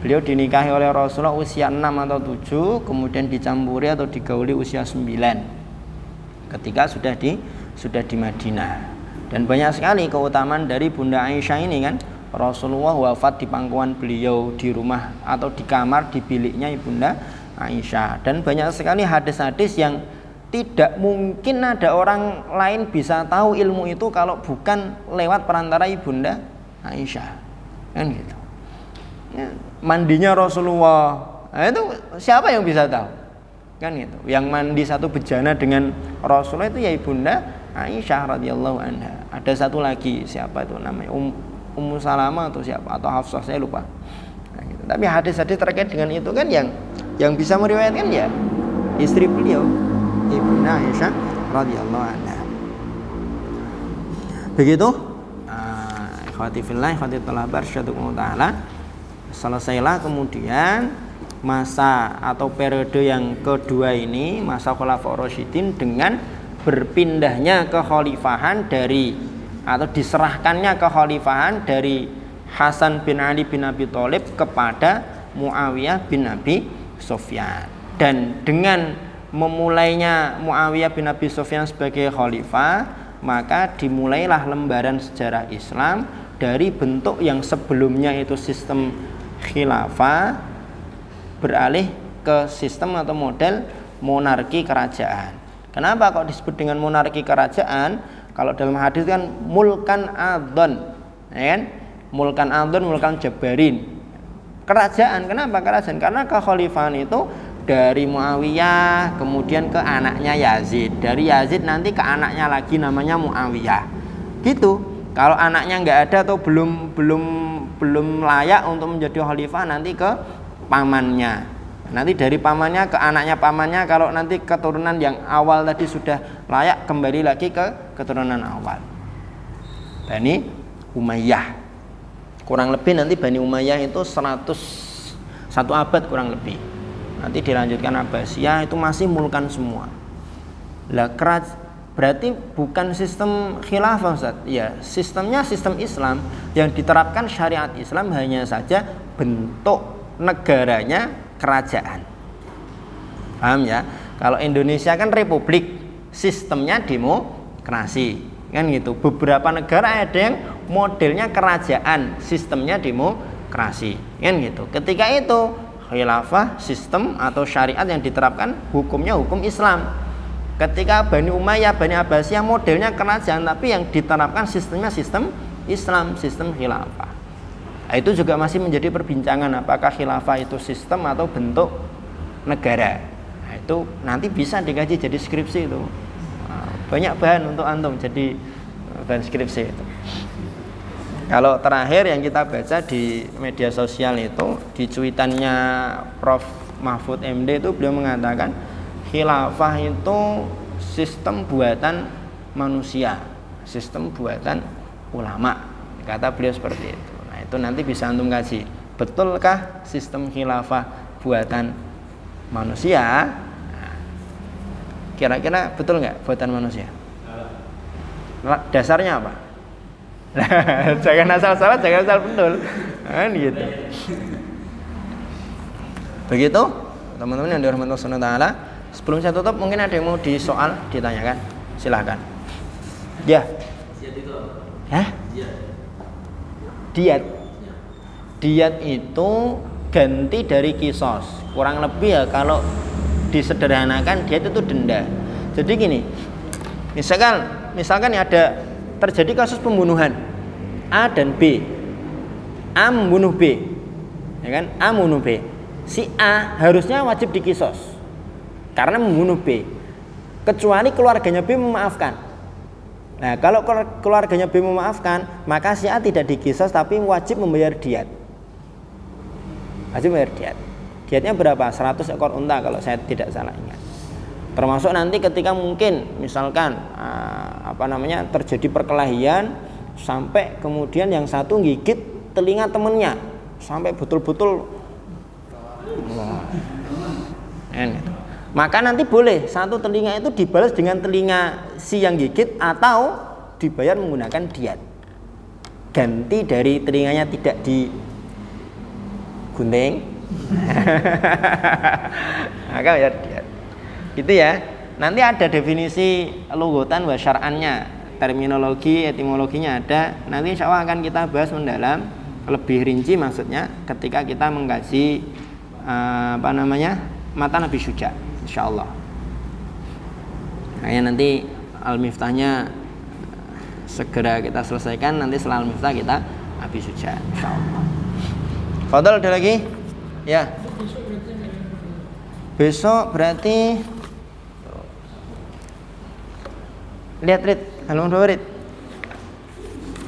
Beliau dinikahi oleh Rasulullah usia 6 atau 7, kemudian dicampuri atau digauli usia 9 ketika sudah di Madinah. Dan banyak sekali keutamaan dari Bunda Aisyah ini kan. Rasulullah wafat di pangkuan beliau, di rumah atau di kamar di biliknya Ibunda Aisyah. Dan banyak sekali hadis-hadis yang tidak mungkin ada orang lain bisa tahu ilmu itu kalau bukan lewat perantara Ibunda Aisyah. Kan gitu. Ya, mandinya Rasulullah. Nah, itu siapa yang bisa tahu? Kan gitu. Yang mandi satu bejana dengan Rasulullah itu ya Ibunda Aisyah radhiyallahu anha. Ada satu lagi, siapa itu namanya? Ummu Salamah atau siapa atau Hafsah, saya lupa. Nah, gitu. Tapi hadis-hadis terkait dengan itu kan yang bisa meriwayatkan ya istri beliau Ibunda Aisyah radhiyallahu anha. Begitu. Ikhwati fillah, ikhwati talabar syadukun ta'ala. Selesailah kemudian masa atau periode yang kedua ini, masa Khulafaur Rasyidin, dengan berpindahnya kekhalifahan dari atau diserahkannya kekhalifahan dari Hasan bin Ali bin Abi Thalib kepada Muawiyah bin Abi Sufyan. Dan dengan memulainya Muawiyah bin Abi Sufyan sebagai khalifah, maka dimulailah lembaran sejarah Islam dari bentuk yang sebelumnya itu sistem khilafah beralih ke sistem atau model monarki kerajaan. Kenapa kok disebut dengan monarki kerajaan? Kalau dalam hadis kan mulkan adon, ya kan? Mulkan adon, mulkan jabarin. Kerajaan, kenapa kerajaan? Karena kekhalifahan itu dari Muawiyah kemudian ke anaknya Yazid, dari Yazid nanti ke anaknya lagi namanya Muawiyah. Gitu. Kalau anaknya nggak ada atau belum layak untuk menjadi khalifah, nanti ke pamannya. Nanti dari pamannya ke anaknya pamannya, kalau nanti keturunan yang awal tadi sudah layak, kembali lagi ke keturunan awal. Bani Umayyah. Kurang lebih nanti Bani Umayyah itu 1 abad kurang lebih. Nanti dilanjutkan Abbasiyah, itu masih mulkan semua. Lah berarti bukan sistem khilafah, Ustaz. Ya, sistemnya sistem Islam yang diterapkan syariat Islam, hanya saja bentuk negaranya kerajaan. Paham ya? Kalau Indonesia kan republik, sistemnya demokrasi, kan gitu. Beberapa negara ada yang modelnya kerajaan, sistemnya demokrasi, kan gitu. Ketika itu khilafah, sistem atau syariat yang diterapkan hukumnya hukum Islam. Ketika Bani Umayyah, Bani Abbasiyah modelnya kerajaan, tapi yang diterapkan sistemnya sistem Islam, sistem khilafah. Nah, itu juga masih menjadi perbincangan, apakah khilafah itu sistem atau bentuk negara. Nah, itu nanti bisa dikaji jadi skripsi itu. Banyak bahan untuk antum jadi bahan skripsi itu. Kalau terakhir yang kita baca di media sosial itu, di cuitannya Prof. Mahfud MD itu, beliau mengatakan khilafah itu sistem buatan manusia, sistem buatan ulama. Kata beliau seperti itu. Itu nanti bisa antum kaji, betulkah sistem khilafah buatan manusia? Nah, kira-kira betul nggak buatan manusia? Dasarnya apa? Jangan asal salah, jangan asal betul, kan gitu. Begitu teman-teman yang dirahmati Allah Subhanahu wa taala. Sebelum saya tutup, mungkin ada yang mau disoal, ditanyakan, silahkan. Ya. Hah? Diat itu ganti dari kisos. Kurang lebih ya, kalau disederhanakan diat itu denda. Jadi gini, misalkan ya ada terjadi kasus pembunuhan A dan B. A membunuh B, ya kan? A membunuh B. Si A harusnya wajib dikisos karena membunuh B, kecuali keluarganya B memaafkan. Nah, kalau keluarganya B memaafkan, maka si A tidak dikisos tapi wajib membayar diat. Wajib membayar diat. Diatnya berapa? 100 ekor unta kalau saya tidak salah ingat. Termasuk nanti ketika mungkin misalkan terjadi perkelahian sampai kemudian yang satu gigit telinga temennya sampai betul-betul maka nanti boleh satu telinga itu dibalas dengan telinga si yang gigit atau dibayar menggunakan diat, ganti dari telinganya tidak digunting maka bayar diat. Gitu ya. Nanti ada definisi lughatan wa syar'annya, terminologi, etimologinya ada. Nanti insya Allah akan kita bahas mendalam, lebih rinci maksudnya ketika kita mengkaji matan Abi Syuja, insya Allah. Makanya nanti Al-Miftahnya segera kita selesaikan. Nanti setelah Al-Miftah kita Abi Syuja, insya Allah. Fadal, ada lagi? Ya. Besok berarti lihat Rit, halaman berapa Rit?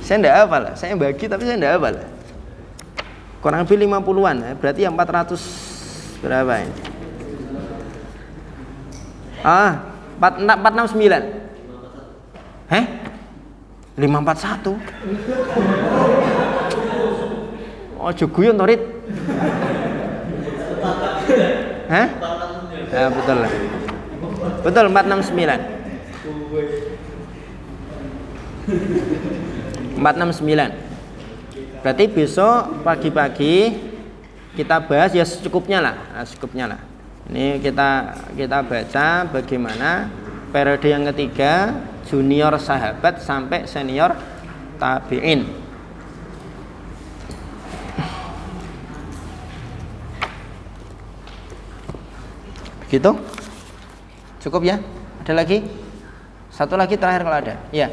Saya enggak hafal, saya bagi tapi saya enggak hafal. Kurang lebih 50-an, berarti yang 400 berapa ini? 469. 541. Oh, guyon to Rit. Ya, betul lah. Betul 469. 469. Berarti besok pagi-pagi kita bahas ya secukupnya lah. Ini kita baca bagaimana periode yang ketiga junior sahabat sampai senior tabi'in. Begitu? Cukup ya? Ada lagi? Satu lagi terakhir kalau ada. Iya.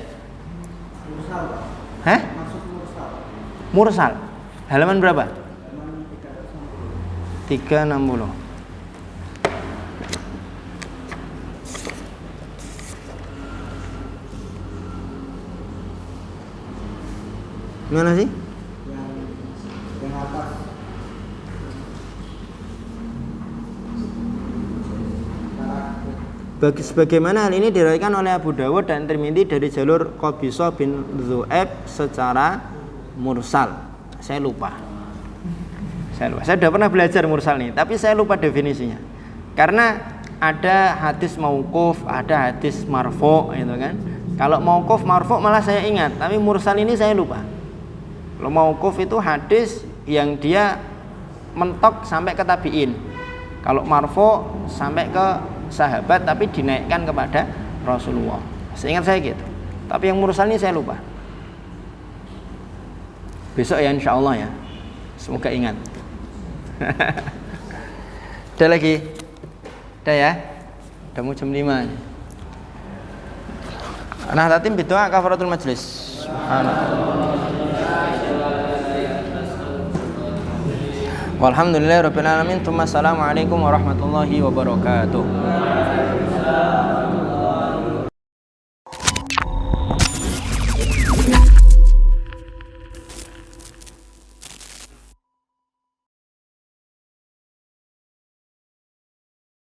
Mursal. Maksud mursal. Mursal. Halaman berapa? 360. Gimana sih? Yang atas. Sebagaimana hal ini diriwayatkan oleh Abu Dawud dan Tirmidzi dari jalur Qabisah bin Dzu'aib secara mursal. Saya lupa. Saya sudah pernah belajar mursal nih, tapi saya lupa definisinya. Karena ada hadis mauquf, ada hadis marfu', gitu kan. Kalau mauquf marfu' malah saya ingat, tapi mursal ini saya lupa. Kalau mauquf itu hadis yang dia mentok sampai ke tabi'in. Kalau marfu' sampai ke sahabat tapi dinaikkan kepada Rasulullah. Seingat saya gitu. Tapi yang mursal ini saya lupa. Besok ya insya Allah ya. Semoga ingat. Ada lagi? Ada ya? Udah mau jam 5. Nah, tatim bidoa kafaratul majlis. Walhamdulillahirabbil alamin. Assalamualaikum warahmatullahi wabarakatuh.